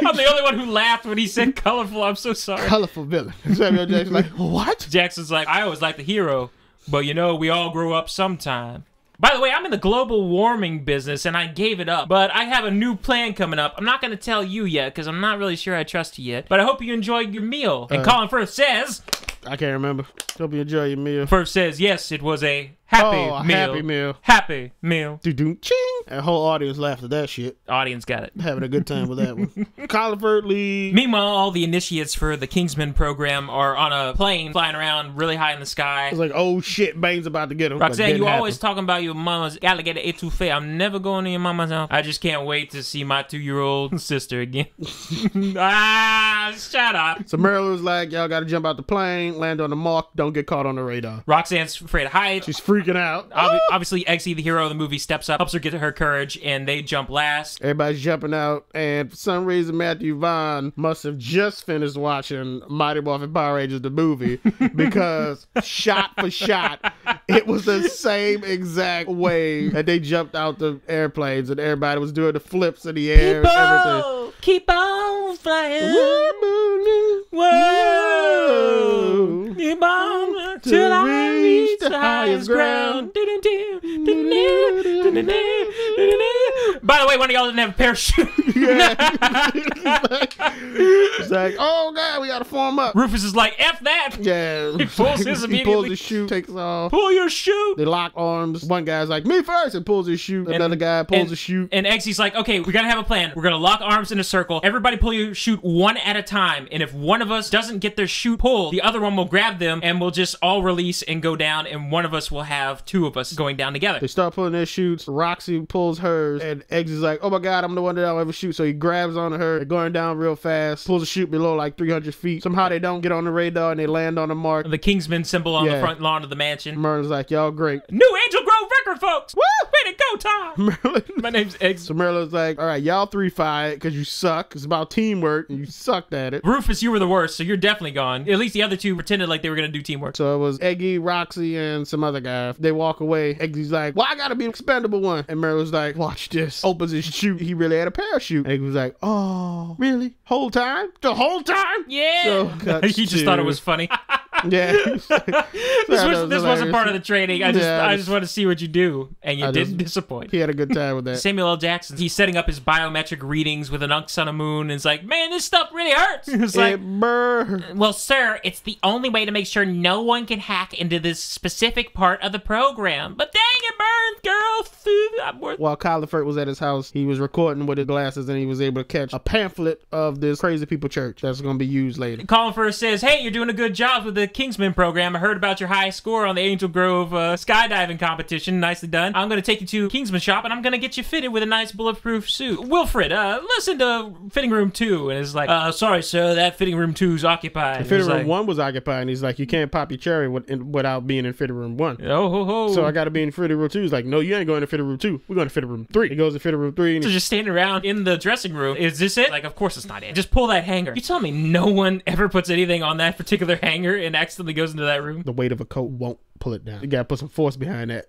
I'm the only one who laughed when he said colorful. I'm so sorry. Colorful villain. Samuel Jackson's like, what? Jackson's like, I always like the hero, but you know, we all grow up sometime. By the way, I'm in the global warming business, and I gave it up. But I have a new plan coming up. I'm not going to tell you yet, because I'm not really sure I trust you yet. But I hope you enjoy your meal. And Colin Firth says... I can't remember. Hope you enjoy your meal. Firth says, yes, it was a happy meal. Happy meal. Happy meal. Do-do, ching. And the whole audience laughed at that shit. Audience got it. Having a good time with that one. Colin Firth leaves. Meanwhile, all the initiates for the Kingsman program are on a plane flying around really high in the sky. It's like, oh shit, Bane's about to get him. Roxanne, you always talking about your mama's alligator etouffee. I'm never going to your mama's house. I just can't wait to see my 2-year-old sister again. Shut up. So Merle was like, y'all gotta jump out the plane, land on the mark, don't get caught on the radar. Roxanne's afraid of heights. She's freaking out. Obviously, Eggsy, the hero of the movie, steps up, helps her get her courage, and they jump last. Everybody's jumping out, and for some reason, Matthew Vaughn must have just finished watching Mighty Morphin Power Rangers, the movie, because shot for shot, it was the same exact way that they jumped out the airplanes, and everybody was doing the flips in the air and everything. Keep on flying. Whoa. Keep on till I reach the highest ground. By the way, one of y'all didn't have a parachute. Yeah. It's like, oh god, we gotta form up. Rufus is like, F that. Yeah. He pulls his He immediately. pulls his shoe, takes off. Pull your shoe. They lock arms. One guy's like, me first, and pulls his shoe. Another guy pulls his shoe. And Eggsy's like, okay, we gotta have a plan. We're gonna lock arms in a circle. Everybody pull your chute one at a time. And if one of us doesn't get their chute pulled, the other one will grab them and we'll just all release and go down. And one of us will have two of us going down together. They start pulling their chutes. Roxy pulls hers. And Eggsy's like, oh my god, I'm the one that I'll ever shoot. So he grabs onto her. They're going down real fast. Pulls the chute below like 300 feet. Somehow they don't get on the radar and they land on the mark. The Kingsman symbol on the front lawn of the mansion. Merlin's like, y'all great. New Angel Grove record, folks! Woo! Way to go, Tom. Merlin. My name's Eggsy. So Merlin's like, all right, y'all three fired because you suck. It's about teamwork and you sucked at it. Rufus, you were the worst, so you're definitely gone. At least the other two pretended like they were going to do teamwork. So it was Eggy, Roxy, and some other guy. They walk away. Eggy's like, well, I gotta be the expendable one. And Merlin's like, watch this. Opens his chute. He really had a parachute. Eggy was like, oh, really? Whole time? The whole time? Yeah. So he just thought it was funny. Yeah. This wasn't part of the training. I just want to see what you do. And you didn't disappoint. He had a good time with that. Samuel L. Jackson, he's setting up his biometric readings with an Ux on a moon, and it's like, man, this stuff really hurts. It's like, well, sir, it's the only way to make sure no one can hack into this specific part of the program. But dang it, burns, girl. While Colin Firth was at his house, he was recording with his glasses, and he was able to catch a pamphlet of this Crazy People Church that's going to be used later. Colin Firth says, hey, you're doing a good job with the Kingsman program. I heard about your high score on the Angel Grove skydiving competition. Nicely done. I'm going to take you to Kingsman shop, and I'm going to get you fitted with a nice bulletproof suit. Wilfred, listen to fitting room 2. And it's like, sorry, sir, that fitting room 2's occupied. Fitting room 1 was occupied, and he's like, you can't pop your cherry without being in fitting room 1. Oh, ho, ho. So I got to be in fitting room 2. He's like, no, you ain't going to fitting room 2. We're going to fitting room 3. He goes to fitting room 3. And so just standing around in the dressing room. Is this it? Like, of course it's not it. Just pull that hanger. You tell me no one ever puts anything on that particular hanger and accidentally goes into that room? The weight of a coat won't pull it down. You gotta put some force behind that.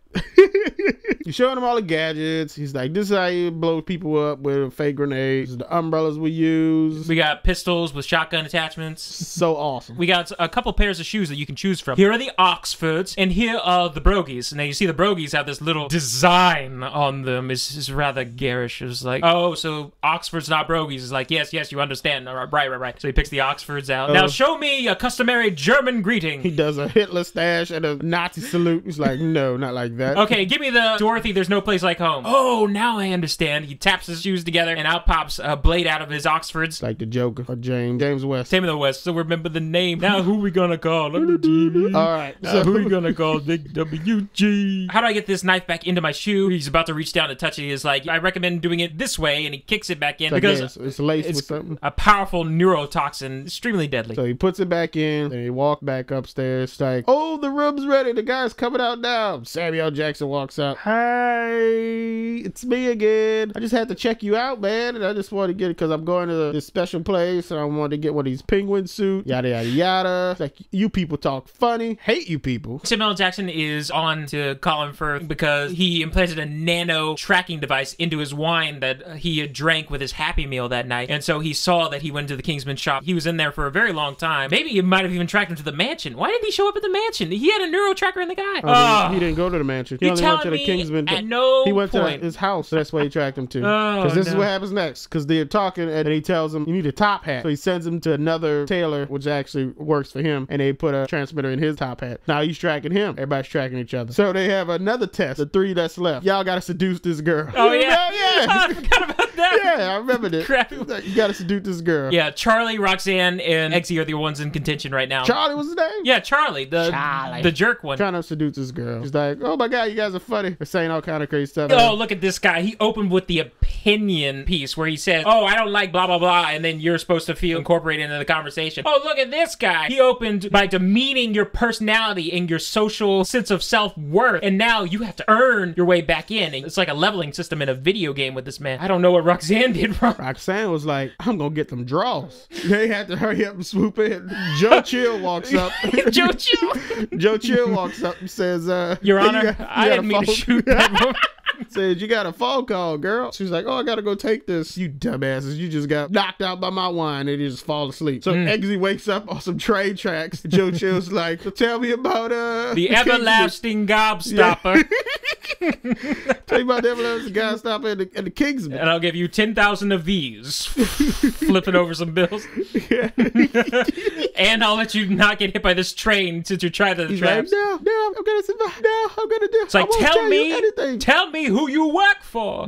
He's showing him all the gadgets. He's like, this is how you blow people up with fake grenades. The umbrellas we use. We got pistols with shotgun attachments. So awesome. We got a couple pairs of shoes that you can choose from. Here are the Oxfords, and here are the Brogues. Now you see the Brogues have this little design on them. It's rather garish. It's like, oh, so Oxford's not Brogues. It's like, yes, you understand. Right. So he picks the Oxfords out. Now show me a customary German greeting. He does a Hitler stash and a Nazi salute. He's like, no, not like that. Okay, give me the Dorothy, there's no place like home. Oh, now I understand. He taps his shoes together and out pops a blade out of his Oxfords. Like the Joker or James West. Samuel West. So remember the name. Now who we gonna call? All right. So who we gonna call? Big WG. How do I get this knife back into my shoe? He's about to reach down to touch it. He's like, I recommend doing it this way, and he kicks it back in because it's laced with something. A powerful neurotoxin, extremely deadly. So he puts it back in, and he walks back upstairs. It's like, oh, the room's ready. The guy's coming out now. Samuel Jackson walks out. Hey, it's me again. I just had to check you out, man, and I just wanted to get it because I'm going to this special place, and I wanted to get one of these penguin suits. Yada yada yada. It's like, you people talk funny. Hate you people. Samuel L. Jackson is on to Colin Firth because he implanted a nano tracking device into his wine that he had drank with his Happy Meal that night, and so he saw that he went to the Kingsman shop. He was in there for a very long time. Maybe he might have even tracked him to the mansion. Why didn't he show up at the mansion? He had a neuro tracker in the guy. He didn't go to the mansion. He only went to the Kingsman. At no he went point. to his house. So that's why he tracked him to. Because this is what happens next. Because they're talking, and he tells him, you need a top hat. So he sends him to another tailor, which actually works for him, and they put a transmitter in his top hat. Now he's tracking him. Everybody's tracking each other. So they have another test. The 3 that's left. Y'all got to seduce this girl. Oh, yeah. Yeah. I forgot about that. Yeah, I remember that. Crap. You got to seduce this girl. Yeah, Charlie, Roxanne, and Eggsy are the ones in contention right now. Charlie was his name? Yeah, Charlie. The jerk one. Trying to seduce this girl. She's like, oh my God, you guys are funny. They're saying all kind of crazy stuff. Oh, look at this guy. He opened with the opinion piece where he says, oh, I don't like blah, blah, blah, and then you're supposed to feel incorporated into the conversation. Oh, look at this guy. He opened by demeaning your personality and your social sense of self-worth, and now you have to earn your way back in. And it's like a leveling system in a video game with this man. I don't know what Roxanne did wrong. Roxanne was like, I'm gonna get them draws. They had to hurry up and swoop in. Joe Chill walks up. Joe Chill walks up and says, Your Honor, I didn't mean to shoot that woman. Says, you got a phone call, girl. She's like, oh, I gotta go take this. You dumbasses, you just got knocked out by my wine, and you just fall asleep. So Eggsy wakes up on some train tracks. Joe Chill's like, so tell me about the everlasting gobstopper. Tell me about the everlasting gobstopper and the Kingsman. And I'll give you 10,000 of these. Flipping over some bills. Yeah. And I'll let you not get hit by this train since you're trying to the traps. Like, no, I'm gonna survive. No, I'm gonna do. It's like, tell me who you work for.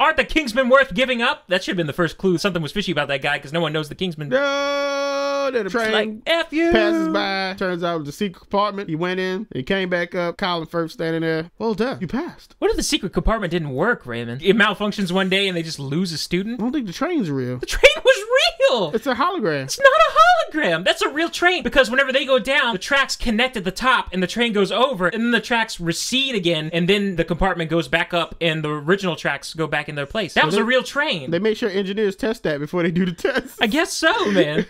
Aren't the Kingsmen worth giving up? That should have been the first clue. Something was fishy about that guy because no one knows the Kingsmen. No, then the train like, F you. passes by. Turns out it was the secret compartment. He went in. He came back up. Colin Firth standing there. Well done. You passed. What if the secret compartment didn't work, Raymond? It malfunctions one day and they just lose a student? I don't think the train's real. The train was real. It's a hologram. It's not a hologram. That's a real train. Because whenever they go down, the tracks connect at the top and the train goes over and then the tracks recede again and then the compartment goes back up and the original tracks go back in their place. That was a real train. They make sure engineers test that before they do the test. I guess so, man.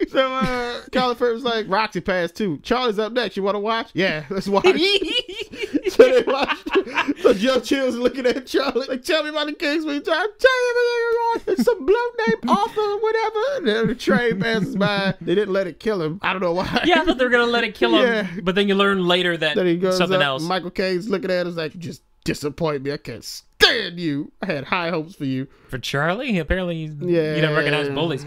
So Colin Firth was like, Roxy passed too. Charlie's up next. You want to watch? Yeah, let's watch. So they watched. So Joe Chill's looking at Charlie like, tell me about the Kingsman. Tell you everything. There's some bloke named Arthur or whatever. And then the train passes by. They didn't let it kill him. I don't know why. Yeah, I thought they were going to let it kill him. Yeah. But then you learn later that then he goes something up, else. Michael Caine's looking at us like, just disappoint me. I can't stand you. I had high hopes for you. For Charlie? Apparently you Yeah. don't recognize bullies.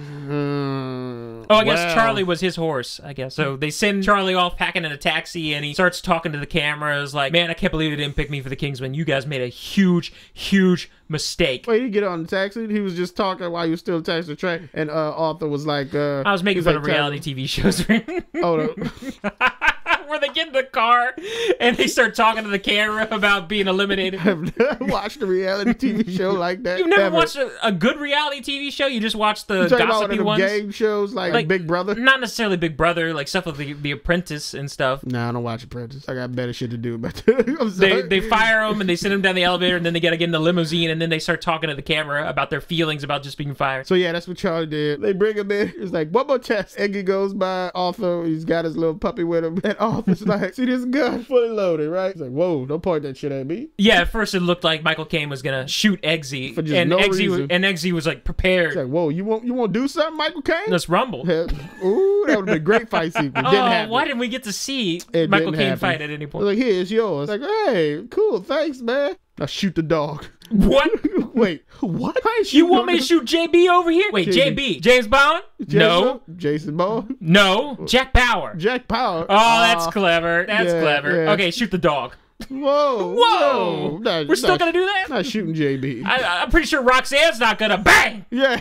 Oh, I guess Charlie was his horse, I guess. So they send Charlie off packing in a taxi, and he starts talking to the cameras like, man, I can't believe they didn't pick me for the Kingsman. You guys made a huge, huge mistake. Wait, he didn't get on the taxi? He was just talking while he was still attached to the train. And Arthur was like... I was making fun of reality TV shows. Oh, no. Where they get in the car, and they start talking to the camera about being eliminated. I've never watched a reality TV show like that. You've never watched a good reality TV show? You just watch the gossipy ones? Game shows like Big Brother? Not necessarily Big Brother, like stuff with the Apprentice and stuff. Nah, I don't watch Apprentice. I got better shit to do about that. They fire them and they send them down the elevator and then they gotta get in the limousine and then they start talking to the camera about their feelings about just being fired. So yeah, that's what Charlie did. They bring him in. It's like, one more test. Eggy goes by Arthur. He's got his little puppy with him. And Arthur's like, see this gun? Fully loaded, right? He's like, whoa, don't point that shit at me. Yeah, at first it looked like Michael Caine was gonna shoot Eggsy. For just no reason. And Eggsy was like prepared. He's like, whoa, you want to do something, Michael Caine? Let's rumble. Ooh, that would have been a great fight sequence. Didn't happen. Why didn't we get to see Michael Caine fight at any point? Like, here, it's yours. Like, hey, cool, thanks, man. Now shoot the dog. What? Wait, what? You want me to shoot JB over here? Wait, JB. James Bond? No. Jason Bond? No. Jack Bauer. Jack Bauer. Oh, that's clever. That's clever. Yeah. Okay, shoot the dog. Whoa. No, we're still going to do that? Not shooting JB. I'm pretty sure Roxanne's not going to bang. Yeah.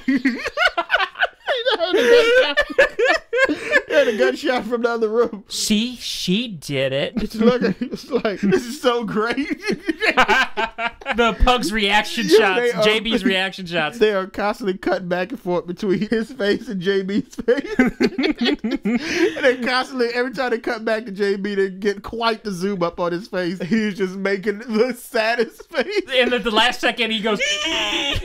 And a gunshot from the other room. See, she did it. It's like, this is so great. The pug's reaction shots, JB's reaction shots. They are constantly cutting back and forth between his face and JB's face. And they constantly, every time they cut back to JB, they get quite the zoom up on his face. He's just making the saddest face. And at the last second, he goes,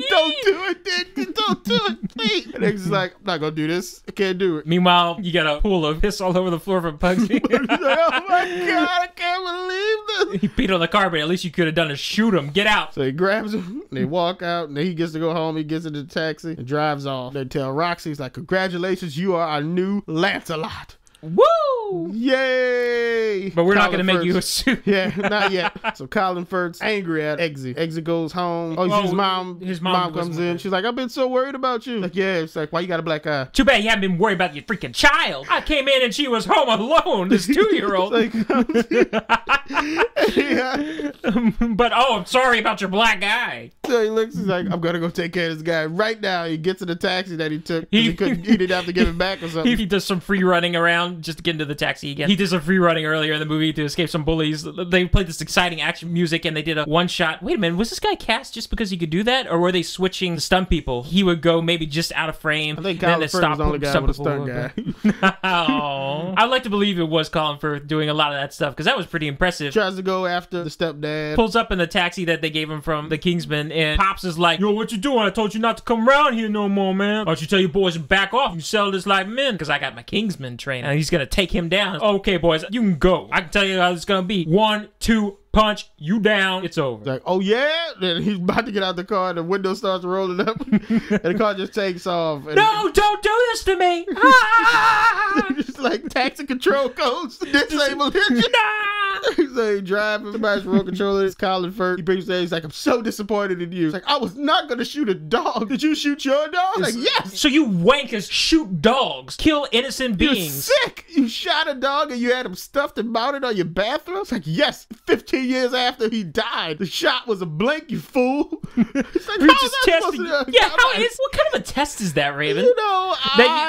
don't do it, Dick. Don't do it, please. And he's like, I'm not going to do this. I can't do it. Meanwhile, you got a pool of piss all over the floor from Pugsy. He's like, oh my God, I can't believe this. He peed on the carpet. At least you could have done is shoot him. Get out. So he grabs him, and they walk out, and then he gets to go home. He gets into the taxi and drives off. They tell Roxy, he's like, congratulations, you are our new Lancelot. Woo! Yay! But we're not going to make you a suit. Yeah, not yet. So Colin Firth's angry at Eggsy. Eggsy goes home. His mom comes in. She's like, I've been so worried about you. Like, yeah. It's like, why you got a black eye? Too bad you haven't been worried about your freaking child. I came in and she was home alone, this 2-year-old. But, I'm sorry about your black eye. So he looks, he's like, I'm going to go take care of this guy right now. He gets in the taxi that he took. He didn't have to give it back or something. He does some free running around just to get into the taxi again. He did some free running earlier in the movie to escape some bullies. They played this exciting action music and they did a one-shot. Wait a minute, was this guy cast just because he could do that? Or were they switching the stunt people? He would go maybe just out of frame. I think Colin Firth was the only guy with a stunt guy. Oh. I'd like to believe it was Colin Firth doing a lot of that stuff because that was pretty impressive. Tries to go after the stepdad. Pulls up in the taxi that they gave him from the Kingsman and Pops is like, yo, what you doing? I told you not to come around here no more, man. Why don't you tell your boys to back off? You sell this like men because I got my Kingsman train and he's gonna take him down. Okay, boys, you can go. I can tell you how it's gonna be. 1, 2, punch, you down, it's over. Like, oh yeah? Then he's about to get out the car and the window starts rolling up and the car just takes off. And no, don't do this to me. It's like taxi control codes, disabled engine. So he driving, somebody's remote controller. It's Colin Firth. He brings that. He's like, I'm so disappointed in you. He's like, I was not going to shoot a dog. Did you shoot your dog? Like, yes. So you wankers shoot dogs, kill innocent beings. You're sick. You shot a dog and you had him stuffed and mounted on your bathroom? It's like, yes, 15 years after he died. The shot was a blink, you fool. It's like, you're just testing. Yeah, what kind of a test is that, Raymond? You know,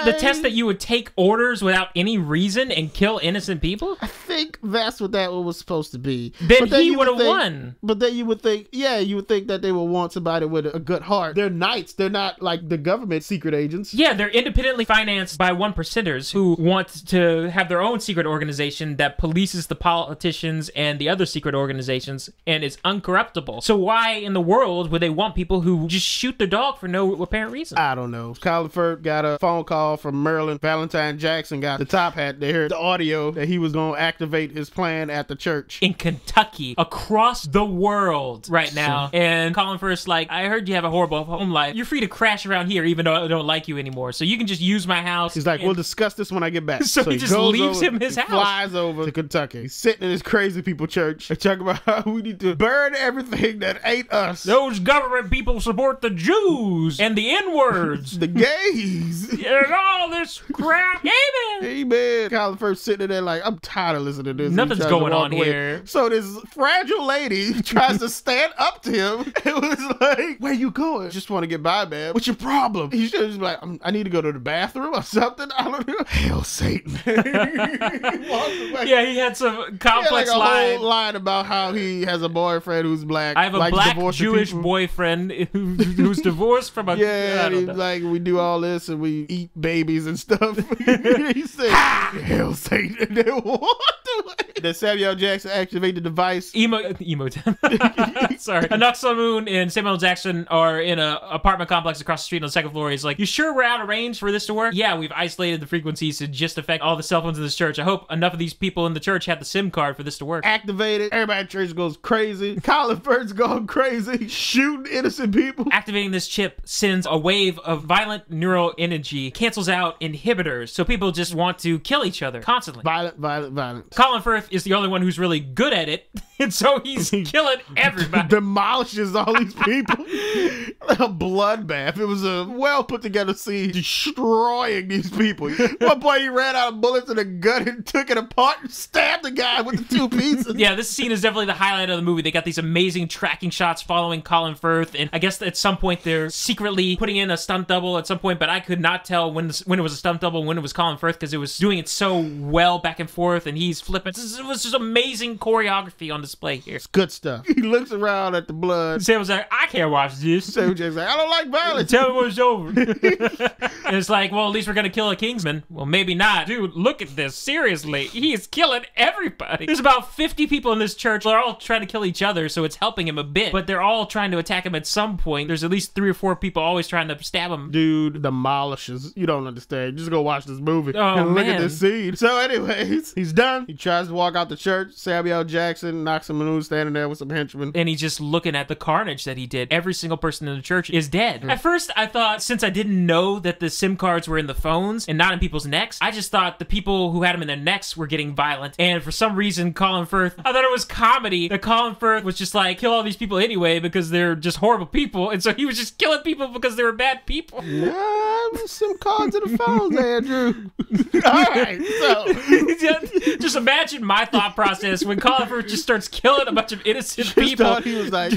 the test that you would take orders without any reason and kill innocent people? I think think that's what that was supposed to be. Then But he you would have think- won. But then you would think, you would think that they would want somebody with a good heart. They're knights. They're not like the government secret agents. Yeah, they're independently financed by 1%ers who want to have their own secret organization that polices the politicians and the other secret organizations and is uncorruptible. So why in the world would they want people who just shoot their dog for no apparent reason? I don't know. Colin Firth got a phone call from Maryland. Valentine Jackson got the top hat. They heard the audio that he was going to activate his plan at the church. In Kentucky, across the world right now. And Colin Firth's like, I heard you have a horrible home life. You're free to crash around here even though I don't like you anymore. So you can just use my house. He's like, we'll discuss this when I get back. So he just goes leaves over, him his he house. Flies over to Kentucky. He's sitting in his crazy people church. They talk about how we need to burn everything that ain't us. Those government people support the Jews and the N-words. The gays. And all this crap. Amen. Amen. Colin Firth sitting there like, I'm tired of listening to this. Nothing's He tries to going walk on away. here. So this fragile lady tries to stand up to him. It was like, where you going? Just want to get by, man. What's your problem? He should just be like, I need to go to the bathroom or something. I don't know. Hail Satan. He walks away. Yeah, he had some He had complex like a line. whole line about how he has a boyfriend who's black. I have a likes black divorcing Jewish people. boyfriend who's divorced from a... Yeah, I and don't he's know. like, we do all this and we eat babies and stuff. He said, Hail Satan. And then walked away. Then Samuel Jackson activate the device. Emo Sorry. Anaxa Moon and Samuel Jackson are in an apartment complex across the street on the second floor. He's like, you sure we're out of range for this to work? Yeah, we've isolated the frequencies to just affect all the cell phones in this church. I hope enough of these people in the church have the SIM card for this to work. Activated. Everybody at church goes crazy. Colin Firth's going crazy. Shooting innocent people. Activating this chip sends a wave of violent neural energy, cancels out inhibitors, so people just want to kill each other constantly. Violent. Colin Firth is the only one who's really good at it, and so he's killing everybody. Demolishes all these people. Like a bloodbath. It was a well put together scene, destroying these people. At one point, he ran out of bullets in a gun and took it apart and stabbed the guy with the two pieces. Yeah, this scene is definitely the highlight of the movie. They got these amazing tracking shots following Colin Firth, and I guess at some point they're secretly putting in a stunt double at some point, but I could not tell when it was a stunt double and when it was Colin Firth because it was doing it so well back and forth, and he's flipping. It was just amazing choreography on display here. It's good stuff. He looks around at the blood. Sam was like, I can't watch this. Samuel Jackson's like, I don't like violence. Tell me when it's over. And it's like, well, at least we're gonna kill a Kingsman. Well, maybe not. Dude, look at this. Seriously, he is killing everybody. There's about 50 people in this church. They're all trying to kill each other, so it's helping him a bit. But they're all trying to attack him at some point. There's at least 3 or 4 people always trying to stab him. Dude demolishes. You don't understand. Just go watch this movie Oh, and look at man. this scene. So anyways, he's done. He tries to walk out the church. Samuel Jackson knocks him loose, standing there with some henchmen. And he's just looking at the carnage that he did. Every single person in the church is dead. At first, I thought, since I didn't know that the SIM cards were in the phones and not in people's necks, I just thought the people who had them in their necks were getting violent. And for some reason, Colin Firth, I thought it was comedy that Colin Firth was just like, kill all these people anyway because they're just horrible people. And so he was just killing people because they were bad people. SIM cards in the phones, Andrew. All right, so Just imagine my thought process when Colin Firth just starts killing a bunch of innocent just people. thought he was like,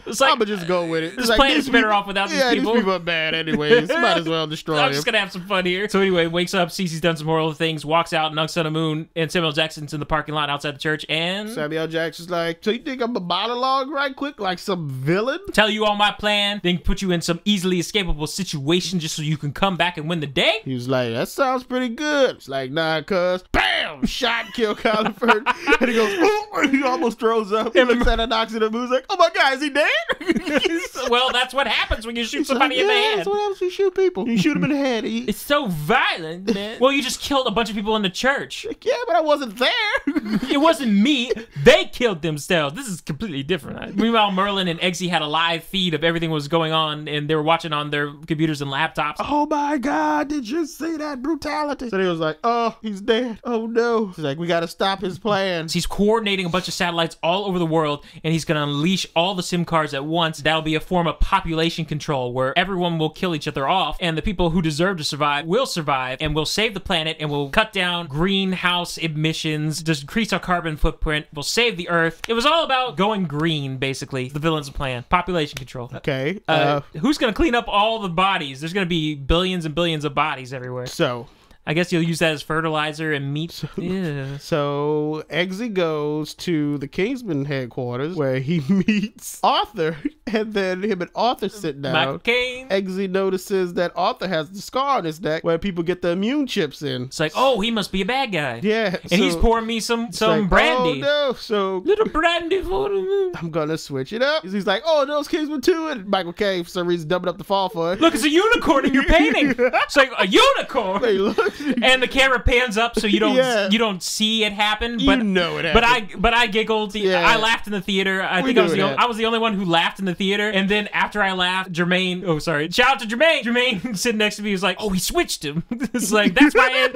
It's like, I'm gonna just go with it. this It's like, plan these is better people- off without these yeah, people. these people are bad anyways. Might as well destroy I'm them. just gonna have some fun here. So anyway, wakes up, sees he's done some horrible things, walks out, knocks on the moon, and Samuel Jackson's in the parking lot outside the church, and Samuel Jackson's like, so you think I'm a monologue right quick like some villain? tell you all my plan, then put you in some easily escapable situation just so you can come back and win the day. He was like, that sounds pretty good. It's like, nah, cuz. Bam! Shot, kill Colin Firth. And he goes, ooh! And he almost throws up. He looks at her, knocks it up, and he's like, oh my God, is he dead? Well, that's what happens when you shoot somebody in the yeah, head. that's what happens when you shoot people. You shoot them in the head. It's so violent, man. Well, you just killed a bunch of people in the church. Yeah, but I wasn't there. It wasn't me. They killed themselves. This is completely different. Meanwhile, Merlin and Eggsy had a live feed of everything that was going on, and they were watching on their computers and laptops. Oh my God, did you see that brutality? So he was like, oh, he's dead. Oh no. He's like, we gotta stop his plans. He's coordinating a bunch of satellites all over the world, and he's going to unleash all the SIM cards at once. That'll be a form of population control where everyone will kill each other off, and the people who deserve to survive will survive, and we'll save the planet, and we'll cut down greenhouse emissions, just increase our carbon footprint, we'll save the Earth. It was all about going green, basically, the villain's plan. Population control. Okay. Who's going to clean up all the bodies? There's going to be billions and billions of bodies everywhere. So I guess you'll use that as fertilizer and meat. Yeah. So Eggsy goes to the Kingsman headquarters where he meets Arthur, and then him and Arthur sit down. Michael Caine. Eggsy notices that Arthur has the scar on his neck where people get the immune chips in. It's like, oh, he must be a bad guy. Yeah. And he's pouring me some like, brandy. Oh no, so Little brandy for the moon. I'm gonna switch it up. He's like, oh no, it's Kingsman 2, and Michael Caine for some reason dumping up the fall for it. Look, it's a unicorn in your painting. It's like a unicorn. Hey, look. And the camera pans up so you don't Yeah. you don't see it happen. You But know it But happened. I giggled. Yeah. I laughed in the theater. I think I was the only one who laughed in the theater. And then after I laughed, Jermaine. Oh, sorry. Shout out to Jermaine. Jermaine sitting next to me was like, "Oh, he switched him." It's like that's my head.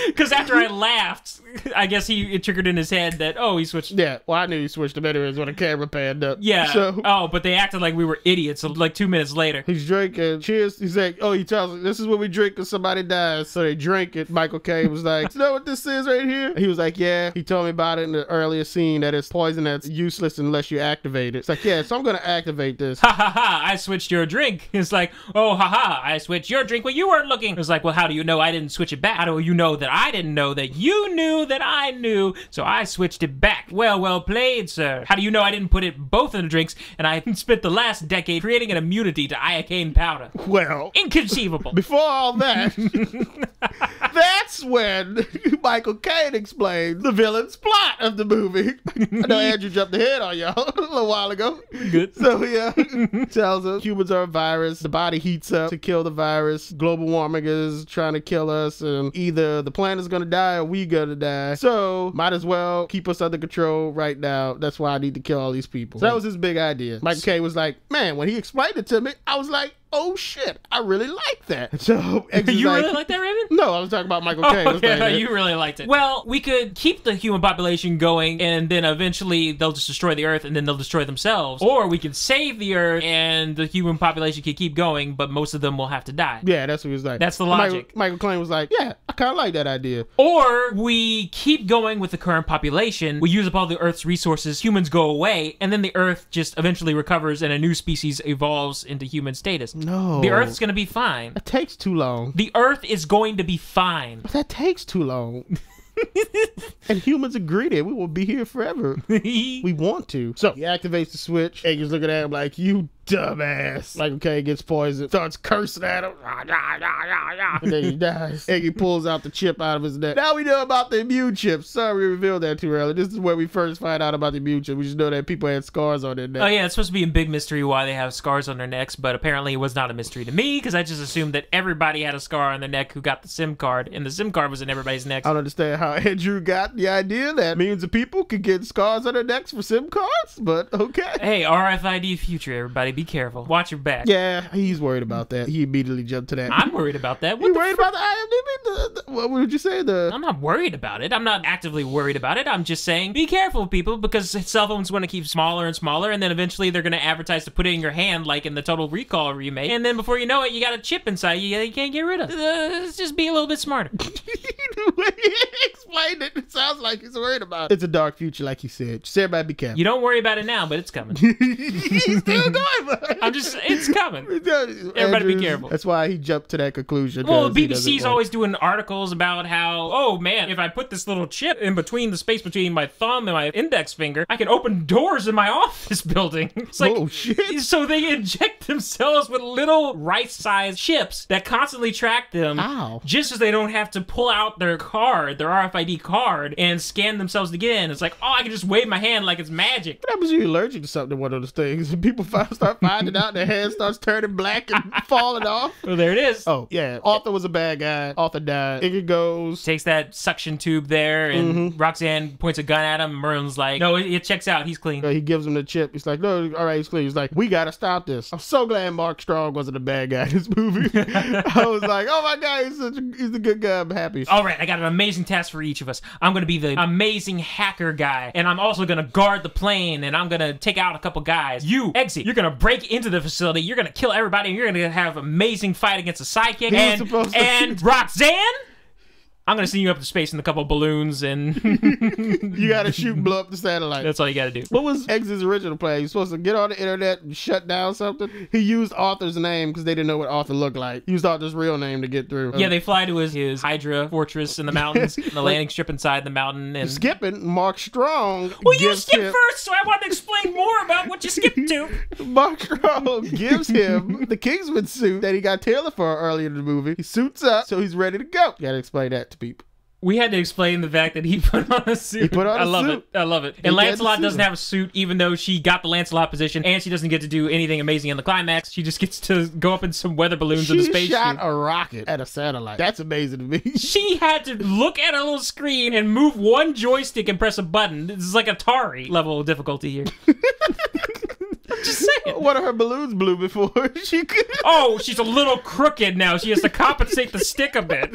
Because after I laughed, I guess it triggered in his head that he switched. Yeah. Well, I knew he switched them anyways when the camera panned up. Yeah. So But they acted like we were idiots. So like 2 minutes later. he's drinking. Cheers. He's like, he tells us, this is what we drink when somebody dies. So they drink it. Michael Caine was like, you know what this is right here? He was like, yeah. He told me about it in the earlier scene that it's poison that's useless unless you activate it. It's like, yeah, so I'm going to activate this. Ha ha ha, I switched your drink. It's like, oh ha ha, I switched your drink when you weren't looking. It's like, well, how do you know I didn't switch it back? How do you know that I didn't know that you knew that I knew, so I switched it back? Well played, sir. How do you know I didn't put it both in the drinks and I spent the last decade creating an immunity to iocane powder? Well, Inconceivable. before all that, that's when Michael Caine explained the villain's plot of the movie. I know Andrew jumped ahead on y'all a little while ago. Good. So yeah, tells us humans are a virus. The body heats up to kill the virus. Global warming is trying to kill us, and either the planet's gonna die or we gonna die. So might as well keep us under control right now. That's why I need to kill all these people. So that was his big idea. Michael Caine was like, man, when he explained it to me, I was like, oh shit, I really like that. So You really like that, Raymond? No, I was talking about Michael Caine. Okay, I thought you really liked it. Well, we could keep the human population going, and then eventually they'll just destroy the Earth, and then they'll destroy themselves. Or we could save the Earth, and the human population can keep going, but most of them will have to die. Yeah, that's what he was like. That's the logic. Michael Caine was like, yeah, I kind of like that idea. Or we keep going with the current population, we use up all the Earth's resources, humans go away, and then the Earth just eventually recovers, and a new species evolves into human status. No. The Earth's gonna be fine. That takes too long. The Earth is going to be fine. That takes too long. And humans are greedy. We will be here forever. We want to. So he activates the switch. Eggy's looking at him like, you dumbass. Michael Caine gets poisoned, starts cursing at him, and then he dies. Eggy pulls out the chip out of his neck. Now we know about the immune chip. Sorry we revealed that too early. This is where we first find out about the immune chip. We just know that people had scars on their neck. Oh yeah, it's supposed to be a big mystery why they have scars on their necks, but apparently it was not a mystery to me, because I just assumed that everybody had a scar on their neck who got the SIM card, and the SIM card was in everybody's neck. I don't understand how Andrew got the idea that millions of people could get scars on their necks for SIM cards, but okay. Hey, RFID future, everybody. Be careful. Watch your back. Yeah, he's worried about that. He immediately jumped to that. I'm worried about that. You worried about the IMDb? What would you say? I'm not worried about it. I'm not actively worried about it. I'm just saying, be careful, people, because cell phones want to keep smaller and smaller, and then eventually they're going to advertise to put it in your hand, like in the Total Recall remake, and then before you know it, you got a chip inside you can't get rid of. Let's just be a little bit smarter. The way he explained it, it sounds like he's worried about it. It's a dark future, like he said. Just everybody be careful. You don't worry about it now, but it's coming. He's still going, but it's coming. Everybody be careful. That's why he jumped to that conclusion. Well, the BBC's always doing articles about how, oh man, if I put this little chip in between the space between my thumb and my index finger, I can open doors in my office building. It's like, oh shit. So they inject themselves with little rice-sized chips that constantly track them. Ow. Just as they don't have to pull out their card, their RFID card, and scan themselves to get in. It's like, oh, I can just wave my hand like it's magic. What happens if you're allergic to something, one of those things? People start finding out, their hand starts turning black and falling off. Well, there it is. Oh, yeah. Arthur was a bad guy. Arthur died. Iggy goes. Takes that suction tube there, and Roxanne points a gun at him. Merlin's like, no, it checks out. He's clean. He gives him the chip. He's like, no, all right, he's clean. He's like, we gotta stop this. I'm so glad Mark Strong wasn't a bad guy in this movie. I was like, oh my God, he's a good guy. I'm happy. All right, I got an amazing task for each of us. I'm going to be the amazing hacker guy, and I'm also going to guard the plane, and I'm going to take out a couple guys. You, Eggsy, you're going to break into the facility. You're going to kill everybody, and you're going to have an amazing fight against a sidekick. And Roxanne, I'm gonna send you up to space in a couple balloons, and You gotta shoot and blow up the satellite. that's all you gotta do. What was X's original plan? He was supposed to get on the internet and shut down something. He used Arthur's name because they didn't know what Arthur looked like. He used Arthur's real name to get through. Yeah, they fly to his Hydra fortress in the mountains, the landing strip inside the mountain, and Skipping, Mark Strong. well, you gives skipped him- first, so I want to explain more about what you skipped to. Mark Strong gives him the Kingsman suit that he got tailored for earlier in the movie. He suits up, so he's ready to go. You gotta explain that to people. We had to explain the fact that he put on a suit. He put on I a love suit. it. I love it. He And had Lancelot to doesn't suit. have a suit, even though she got the Lancelot position, and she doesn't get to do anything amazing in the climax. She just gets to go up in some weather balloons in the She space. shot a rocket at a satellite. That's amazing to me. She had to look at a little screen and move one joystick and press a button. This is like Atari level of difficulty here. I'm just saying. One of her balloons blew before she could. Oh, she's a little crooked now. She has to compensate the stick a bit.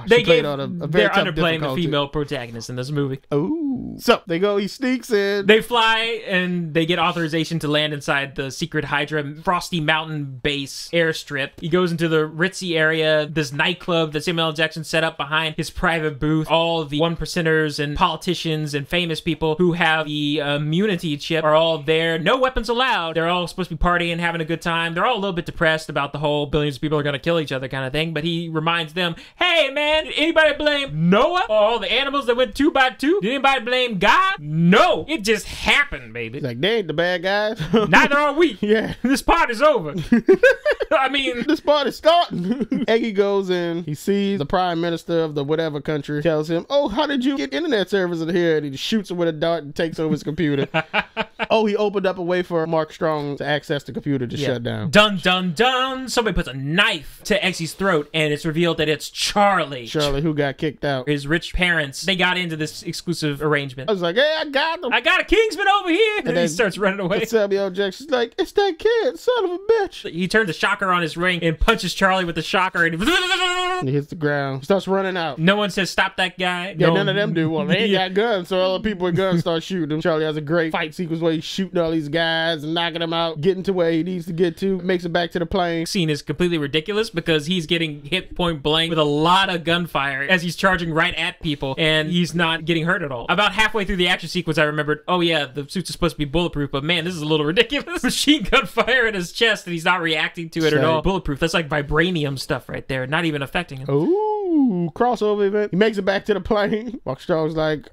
She played on a very They're tough underplaying the difficulty. female protagonist in this movie. Ooh. So they go, he sneaks in. They fly and they get authorization to land inside the secret Hydra Frosty Mountain base airstrip. He goes into the ritzy area, this nightclub that Samuel L. Jackson set up behind his private booth. All the one percenters and politicians and famous people who have the immunity chip are all there. No weapons allowed. They're all supposed to be partying, having a good time. They're all a little bit depressed about the whole billions of people are going to kill each other kind of thing. But he reminds them, hey man, did anybody blame Noah or all the animals that went 2 by 2? Did anybody blame God? No, it just happened, baby. He's like, they ain't the bad guys. Neither are we. Yeah. This party's over. I mean, This party's starting. Eggy goes in. He sees the prime minister of the whatever country. Tells him, oh, how did you get internet service in here? And he just shoots him with a dart and takes over his computer. Oh, he opened up a way for Mark Strong to access the computer to shut down. dun dun dun. Somebody puts a knife to Exy's throat, and it's revealed that it's Charlie. Charlie, who got kicked out. His rich parents, they got into this exclusive arrangement. I was like, hey, I got them. I got a Kingsman over here. And then he then- starts running away. And Samuel L. Jackson's like, it's that kid, son of a bitch. He turns the shocker on his ring and punches Charlie with the shocker. And And he hits the ground. He starts running out. no one says stop that guy. Yeah, No- none of them do. Well, they ain't got guns, so all the people with guns start shooting him. Charlie has a great fight sequence where he's shooting all these guys and knocking them out, getting to where he needs to get to, makes it back to the plane. Scene is completely ridiculous because he's getting hit point blank with a lot of gunfire as he's charging right at people, and he's not getting hurt at all. About halfway through the action sequence, I remembered, oh yeah, the suits are supposed to be bulletproof, but man, this is a little ridiculous. Machine gun fire in his chest, and he's not reacting to it at all. Bulletproof, that's like vibranium stuff right there, not even affecting him. Ooh, crossover event. He makes it back to the plane. Mark Strong's like,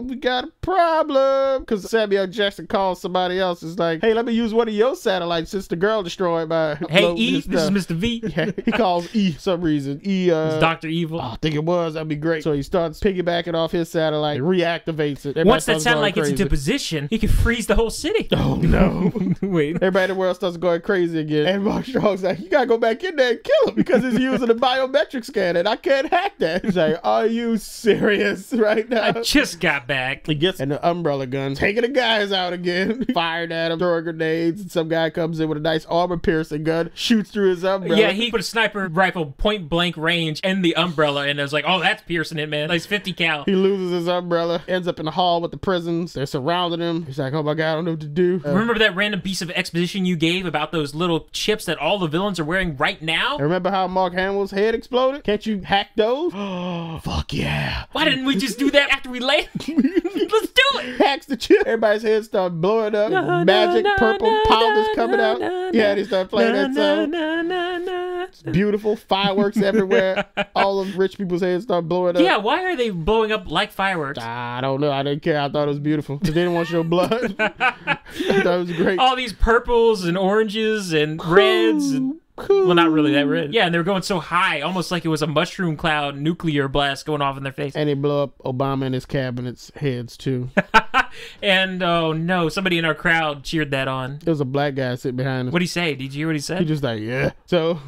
we got a problem. Because Samuel Jackson calls somebody else. It's like, hey, let me use one of your satellites since the girl destroyed my. Hey E, this is Mr. V. Yeah, he calls E for some reason. E, It's Dr. Evil. I think it was. That'd be great. So he starts piggybacking off his satellite, reactivates it. Everybody Once that starts going satellite gets into crazy. position, he can freeze the whole city. Oh no. Wait. Everybody in the world starts going crazy again. And Mark Strong's like, you gotta go back in there and kill him because he's using a biometric scan and I can't hack that. He's like, are you serious right now? I just got back. He gets and the umbrella gun, taking the guys out again, firing at him, throwing grenades, and some guy comes in with a nice armor-piercing gun, shoots through his umbrella. Yeah, he put a sniper rifle point blank range in the umbrella, and I was like, oh, that's piercing it, man. Like 50 cal. He loses his umbrella, ends up in the hall with the prisons. They're surrounding him. He's like, oh my god, I don't know what to do. Remember that random piece of exposition you gave about those little chips that all the villains are wearing right now? Remember how Mark Hamill's head exploded? Can't you hack those? Fuck yeah. Why didn't we just do that after we landed? Let's do it. Hacks the chip. Everybody's head start blowing up. Magic purple powders coming out. Yeah, they start playing that song. It's beautiful. Fireworks everywhere. All of rich people's heads start blowing up. Yeah, why are they blowing up like fireworks? I don't know. I didn't care. I thought it was beautiful. Because they didn't want to show blood. I thought it was great. All these purples and oranges and reds and... Cool. Well, not really that red. Yeah, and they were going so high, almost like it was a mushroom cloud nuclear blast going off in their face. And they blow up Obama and his cabinet's heads, too. And, oh no, somebody in our crowd cheered that on. There was a black guy sitting behind us. What'd he say? Did you hear what he said? He just like, yeah. So,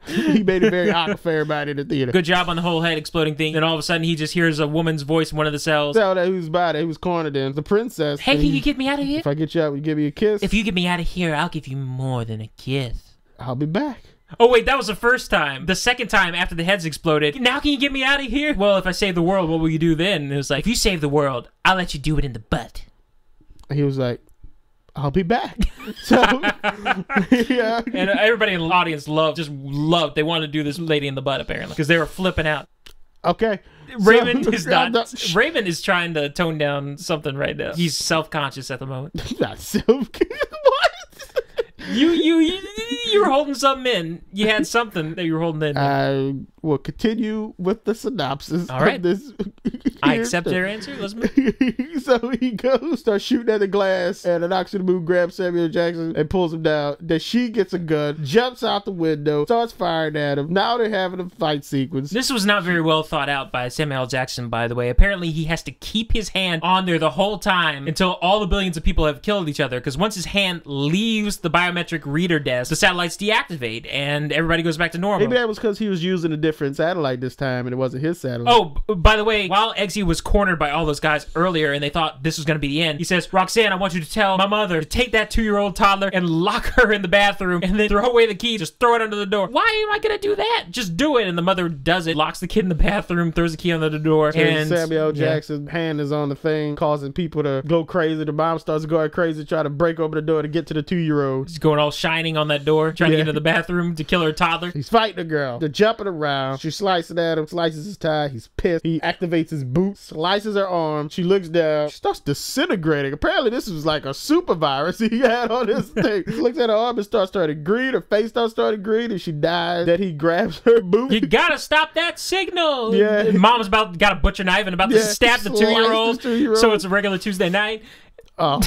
he made it very awkward for everybody in the theater. Good job on the whole head exploding thing. Then all of a sudden, he just hears a woman's voice in one of the cells. So that he was by there. He was cornered in. The princess. Hey, and can you get me out of here? if I get you out, will you give me a kiss? If you get me out of here, I'll give you more than a kiss. I'll be back. Oh, wait, that was the first time. The second time after the heads exploded. Now can you get me out of here? Well, if I save the world, what will you do then? And it was like, if you save the world, I'll let you do it in the butt. He was like, I'll be back. So, yeah. And everybody in the audience loved. They wanted to do this lady in the butt, apparently, because they were flipping out. Okay. Raymond is not. Raymond is trying to tone down something right now. He's self-conscious at the moment. Not what? You were holding something in. You had something that you were holding in. I will continue with the synopsis. All right. Of this. I accept your answer. Let's move. So he goes, starts shooting at the glass, and an oxygen move grabs Samuel Jackson and pulls him down. Then she gets a gun, jumps out the window, starts firing at him. Now they're having a fight sequence. This was not very well thought out by Samuel L. Jackson, by the way. Apparently, he has to keep his hand on there the whole time until all the billions of people have killed each other, because once his hand leaves the biometric reader desk, the satellites deactivate, and everybody goes back to normal. Maybe that was because he was using a different satellite this time, and it wasn't his satellite. Oh, by the way, while Eggsy was cornered by all those guys earlier, and they thought this was going to be the end, he says, Roxanne, I want you to tell my mother to take that 2-year-old toddler and lock her in the bathroom, and then throw away the key, just throw it under the door. Why am I going to do that? Just do it. And the mother does it, locks the kid in the bathroom, throws the key under the door. And Samuel L. Jackson's hand is on the thing, causing people to go crazy. The mom starts going crazy, trying to break open the door to get to the 2-year-old. He's going all shining on that door, trying to get into the bathroom to kill her toddler. He's fighting the girl. They're jumping around. She slicing at him, slices his tie. He's pissed. He activates his boot, slices her arm. She looks down. She starts disintegrating. Apparently, this was like a super virus he had on this thing. He looks at her arm and starts turning green. Her face starts turning green, and she dies. Then he grabs her boot. You gotta stop that signal. Yeah. And mom's got a butcher knife and about to stab the 2-year-old. So it's a regular Tuesday night. Oh,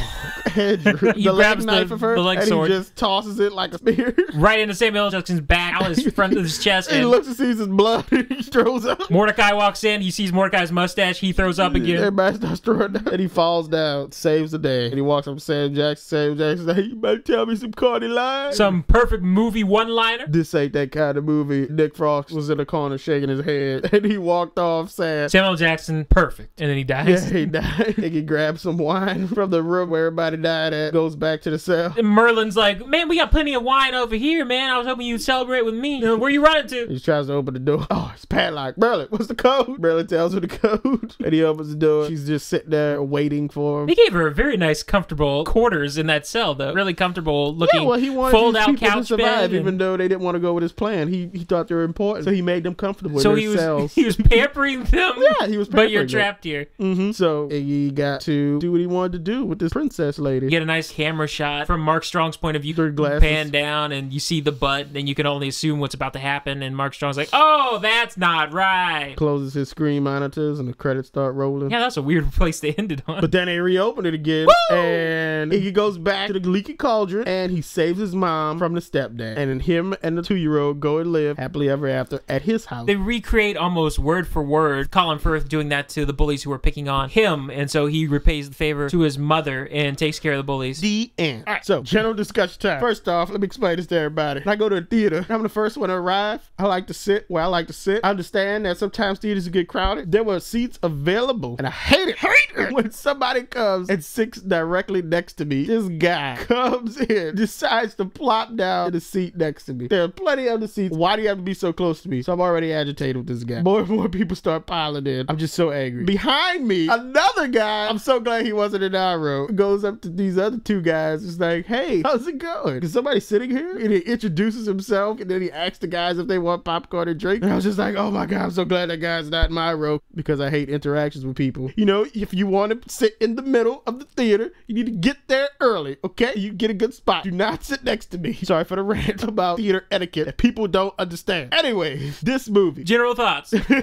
Andrew. He the grabs leg knife of her, the leg and sword. he just tosses it like a spear. Right into Samuel L. Jackson's back, out his front of his chest. He And looks and sees his blood, and he throws up. Mordecai walks in. He sees Mordecai's mustache. He throws up again. Everybody starts throwing down, and he falls down, saves the day. And he walks up to Sam Jackson. Sam Jackson says, hey, you better tell me some corny lines. Some perfect movie one-liner. This ain't that kind of movie. Nick Frost was in the corner shaking his head, and he walked off sad. Samuel L. Jackson, perfect. And then he dies. Yeah, he died. And he grabbed some wine from the room where everybody died at, goes back to the cell. And Merlin's like, man, we got plenty of wine over here, man. I was hoping you'd celebrate with me. Where you running to? He tries to open the door. Oh, it's padlocked. Merlin, what's the code? Merlin tells her the code. And he opens the door. She's just sitting there waiting for him. They gave her very nice, comfortable quarters in that cell, though. Really comfortable looking. Yeah, well, he wanted fold-out these people couch to survive, bed. even though they didn't want to go with his plan. He thought they were important, so he made them comfortable So in their cells. he was pampering them? Yeah, he was pampering But you're them. trapped here. So he got to do what he wanted to do with this princess lady. You get a nice camera shot from Mark Strong's point of view. Through glasses. Pan down and you see the butt, and you can only assume what's about to happen. And Mark Strong's like, oh, that's not right. Closes his screen monitors and the credits start rolling. Yeah, that's a weird place to end it on. But then they reopen it again. Woo! And he goes back to the leaky cauldron and he saves his mom from the stepdad. And then him and the 2-year-old go and live happily ever after at his house. They recreate almost word for word Colin Firth doing that to the bullies who were picking on him, and so he repays the favor to his mother and takes care of the bullies. The end. All right. So, general discussion time. First off, let me explain this to everybody. When I go to a theater, I'm the first one to arrive. I like to sit where I like to sit. I understand that sometimes theaters get crowded. There were seats available, and I hate it when somebody comes and sits directly next to me. This guy comes in, decides to plop down in the seat next to me. There are plenty of the seats. Why do you have to be so close to me? So I'm already agitated with this guy. More and more people start piling in. I'm just so angry. Behind me, another guy, I'm so glad he wasn't in our row, goes up to these other 2 guys. It's like, hey, how's it going? Is somebody sitting here? And he introduces himself, and then he asks the guys if they want popcorn and drink. And I was just like, oh my God, I'm so glad that guy's not in my row, because I hate interactions with people. You know, if you want to sit in the middle of the theater, you need to get there early, okay? You get a good spot. Do not sit next to me. Sorry for the rant about theater etiquette that people don't understand. Anyways, this movie. General thoughts. Sorry, I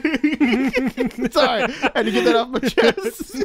had to get that off my chest.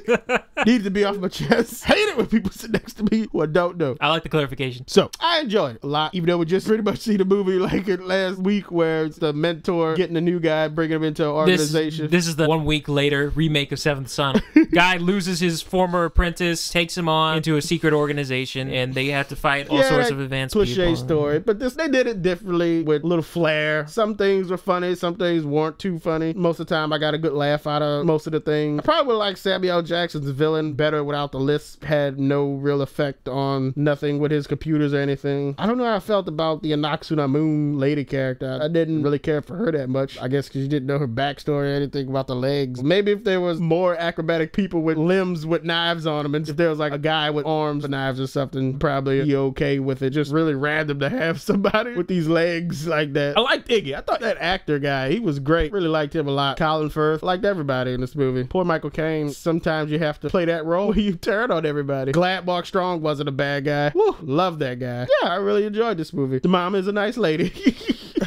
Needed to be off my chest. Hate it when people sit next to me who I don't know. I like the clarification. So, I enjoyed it a lot, even though we just pretty much see the movie like it last week where it's the mentor getting a new guy, bringing him into an organization. This is the 1 week later remake of Seventh Son. Guy loses his former apprentice, takes him on into a secret organization, and they have to fight all sorts of advanced cliche people. Story, but they did it differently with a little flair. Some things were funny, some things weren't too funny. Most of the time, I got a good laugh out of most of the things. I probably would like Samuel L. Jackson's villain better without the lisp. just had no real effect on nothing with his computers or anything. I don't know how I felt about the Anaxuna Moon lady character. I didn't really care for her that much. I guess because you didn't know her backstory or anything about the legs. Maybe if there was more acrobatic people with limbs with knives on them, and if there was like a guy with arms and knives or something, probably be okay with it. Just really random to have somebody with these legs like that. I liked Iggy. I thought that actor guy, he was great. Really liked him a lot. Colin Firth, liked everybody in this movie. Poor Michael Caine. Sometimes you have to play that role where you turn on everybody. Glad Mark Strong wasn't a bad guy. Woo, love that guy. Yeah, I really enjoyed this movie. The mom is a nice lady.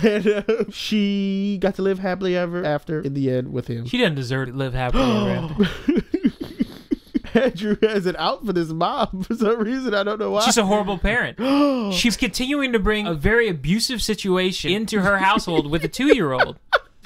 And she got to live happily ever after in the end with him. She didn't deserve to live happily ever after. Andrew has it out for this mom for some reason. I don't know why. She's a horrible parent. She's continuing to bring a very abusive situation into her household with a 2-year-old.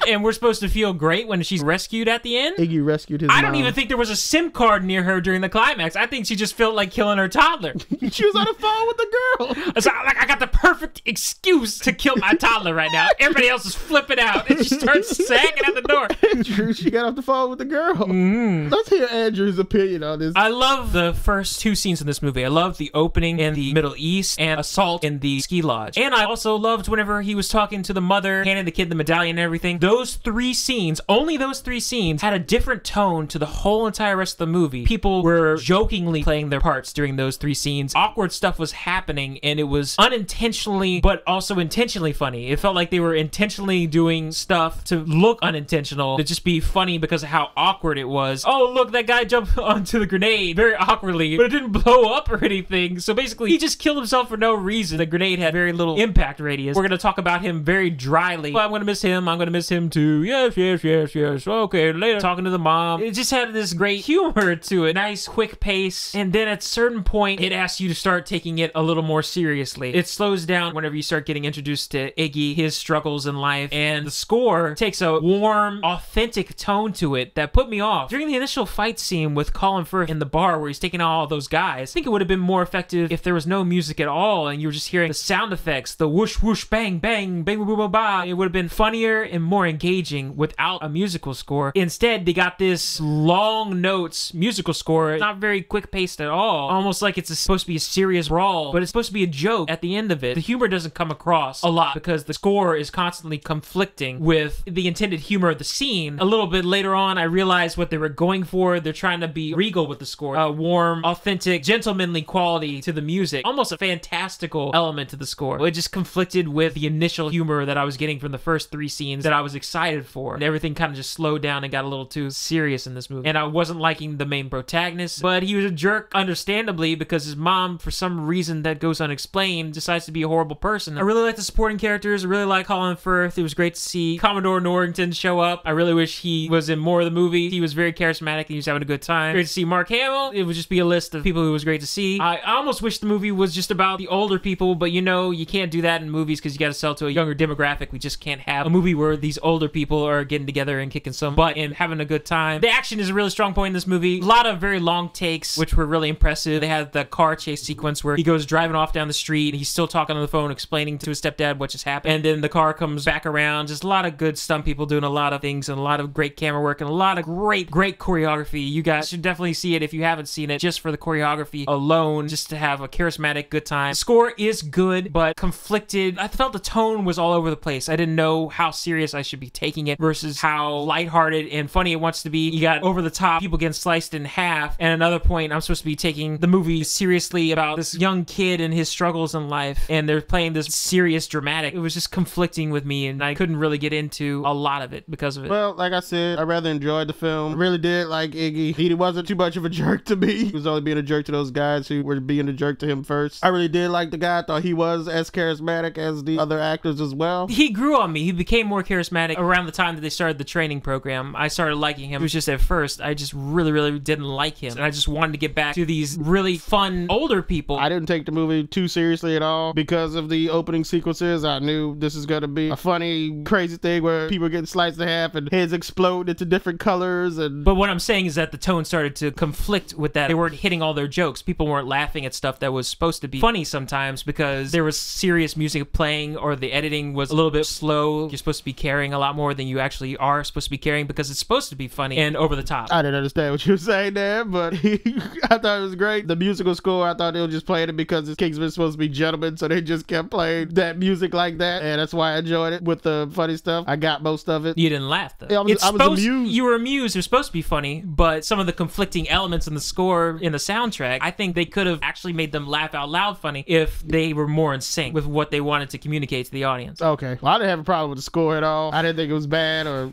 And we're supposed to feel great when she's rescued at the end? Iggy rescued his mom. I don't even think there was a SIM card near her during the climax. I think she just felt like killing her toddler. She was on the phone with the girl. So, like, I got the perfect excuse to kill my toddler right now. Everybody else is flipping out, and she starts sagging at the door. Andrew, she got off the phone with the girl. Let's hear Andrew's opinion on this. I love the first 2 scenes in this movie. I love the opening in the Middle East and assault in the ski lodge. And I also loved whenever he was talking to the mother, handing the kid the medallion and everything. Those 3 scenes, only those 3 scenes, had a different tone to the whole entire rest of the movie. People were jokingly playing their parts during those 3 scenes. Awkward stuff was happening, and it was unintentionally, but also intentionally funny. It felt like they were intentionally doing stuff to look unintentional, to just be funny because of how awkward it was. Oh, look, that guy jumped onto the grenade very awkwardly, but it didn't blow up or anything. So basically, he just killed himself for no reason. The grenade had very little impact radius. We're going to talk about him very dryly. Well, I'm going to miss him. I'm going to miss him too. Yes. Okay, later. Talking to the mom. It just had this great humor to it. Nice, quick pace. And then at a certain point, it asks you to start taking it a little more seriously. It slows down whenever you start getting introduced to Iggy, his struggles in life. And the score takes a warm, authentic tone to it that put me off. During the initial fight scene with Colin Firth in the bar where he's taking out all those guys, I think it would have been more effective if there was no music at all and you were just hearing the sound effects, the whoosh, whoosh, bang, bang, bang, boom, boom, ba. It would have been funnier and more engaging without a musical score. Instead, they got this long notes musical score, not very quick paced at all, almost like it's supposed to be a serious brawl, but it's supposed to be a joke at the end of it. The humor doesn't come across a lot because the score is constantly conflicting with the intended humor of the scene. A little bit later on, I realized what they were going for. They're trying to be regal with the score, a warm, authentic, gentlemanly quality to the music, almost a fantastical element to the score. It just conflicted with the initial humor that I was getting from the first 3 scenes that I was excited for. And everything kind of just slowed down and got a little too serious in this movie. And I wasn't liking the main protagonist, but he was a jerk, understandably, because his mom, for some reason that goes unexplained, decides to be a horrible person. I really like the supporting characters. I really like Colin Firth. It was great to see Commodore Norrington show up. I really wish he was in more of the movie. He was very charismatic and he was having a good time. Great to see Mark Hamill. It would just be a list of people who was great to see. I almost wish the movie was just about the older people, but you know, you can't do that in movies because you got to sell to a younger demographic. We just can't have a movie where these older people are getting together and kicking some butt and having a good time. The action is a really strong point in this movie. A lot of very long takes, which were really impressive. They had the car chase sequence where he goes driving off down the street and he's still talking on the phone, explaining to his stepdad what just happened. And then the car comes back around. Just a lot of good stunt people doing a lot of things and a lot of great camera work and a lot of great choreography. You guys should definitely see it if you haven't seen it, just for the choreography alone, just to have a charismatic good time. The score is good, but conflicted. I felt the tone was all over the place. I didn't know how serious I should be taking it versus how lighthearted and funny it wants to be. You got over the top people getting sliced in half, and another point, I'm supposed to be taking the movie seriously about this young kid and his struggles in life, and they're playing this serious dramatic. It was just conflicting with me, and I couldn't really get into a lot of it because of it. Well, like I said, I rather enjoyed the film. I really did like Iggy. He wasn't too much of a jerk to me. He was only being a jerk to those guys who were being a jerk to him first. I really did like the guy. I thought he was as charismatic as the other actors as well. He grew on me. He became more charismatic around the time that they started the training program. I started liking him. It was just at first, I just really didn't like him. And I just wanted to get back to these really fun older people. I didn't take the movie too seriously at all because of the opening sequences. I knew this is going to be a funny, crazy thing where people are getting sliced in half and heads explode into different colors. But what I'm saying is that the tone started to conflict with that. They weren't hitting all their jokes. People weren't laughing at stuff that was supposed to be funny sometimes because there was serious music playing or the editing was a little bit slow. You're supposed to be carrying a lot more than you actually are supposed to be carrying, because it's supposed to be funny and over the top. I didn't understand what you were saying there, but I thought it was great. The musical score, I thought they were just playing it because it's Kingsman supposed to be gentlemen, so they just kept playing that music like that, and that's why I enjoyed it with the funny stuff. I got most of it. You didn't laugh, though. Yeah, I was amused. You were amused. It was supposed to be funny, but some of the conflicting elements in the score, in the soundtrack, I think they could have actually made them laugh out loud funny if they were more in sync with what they wanted to communicate to the audience. Okay. Well, I didn't have a problem with the score at all. I didn't think it was bad or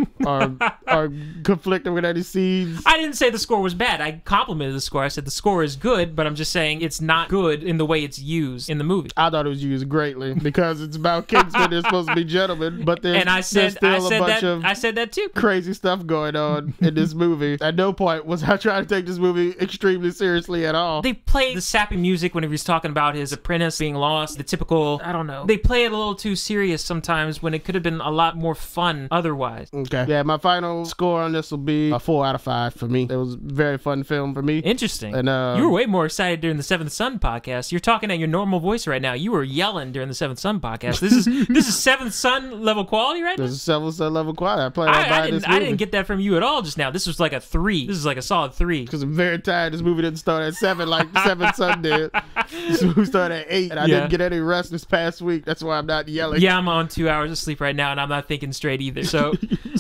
conflicting with any scenes. I didn't say the score was bad. I complimented the score. I said the score is good, but I'm just saying it's not good in the way it's used in the movie. I thought it was used greatly because it's about Kingsman. They're supposed to be gentlemen, but there's still a bunch of I said that too. Crazy stuff going on in this movie. At no point was I trying to take this movie extremely seriously at all. They play the sappy music whenever he's talking about his apprentice being lost. The typical, I don't know. They play it a little too serious sometimes when it could have been a lot more fun otherwise. Okay. Yeah, my final score on this will be a 4 out of 5 for me. It was a very fun film for me. Interesting. And you were way more excited during the Seventh Son podcast. You're talking at your normal voice right now. You were yelling during the Seventh Son podcast. This is Seventh Son level quality right now? This is Seventh Son level quality. I didn't get that from you at all just now. This was like a 3. This is like a solid 3. Because I'm very tired. This movie didn't start at 7 like the Seventh Son did. This movie started at 8, and I didn't get any rest this past week. That's why I'm not yelling. Yeah, I'm on 2 hours of sleep right now, and I'm not thinking straight either. So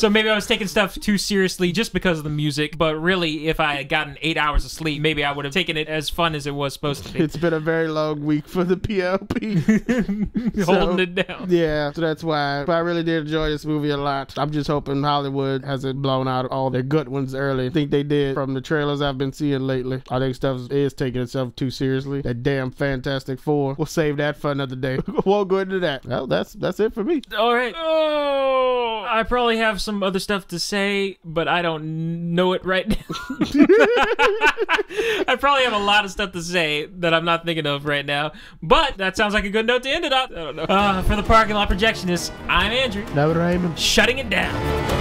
maybe I was taking stuff too seriously just because of the music, but really, if I had gotten 8 hours of sleep, maybe I would have taken it as fun as it was supposed to be. It's been a very long week for the PLP. Holding it down. Yeah, so that's why. But I really did enjoy this movie a lot. I'm just hoping Hollywood hasn't blown out all their good ones early. I think they did from the trailers I've been seeing lately. I think stuff is taking itself too seriously. That damn Fantastic Four. We'll save that for another day. Won't go into that. Well, that's it for me. All right. Oh, I probably have some other stuff to say, but I don't know it right now. I probably have a lot of stuff to say that I'm not thinking of right now, but that sounds like a good note to end it up. I don't know. For the Parking Lot Projectionists, I'm Andrew. That was Raymond. Shutting it down.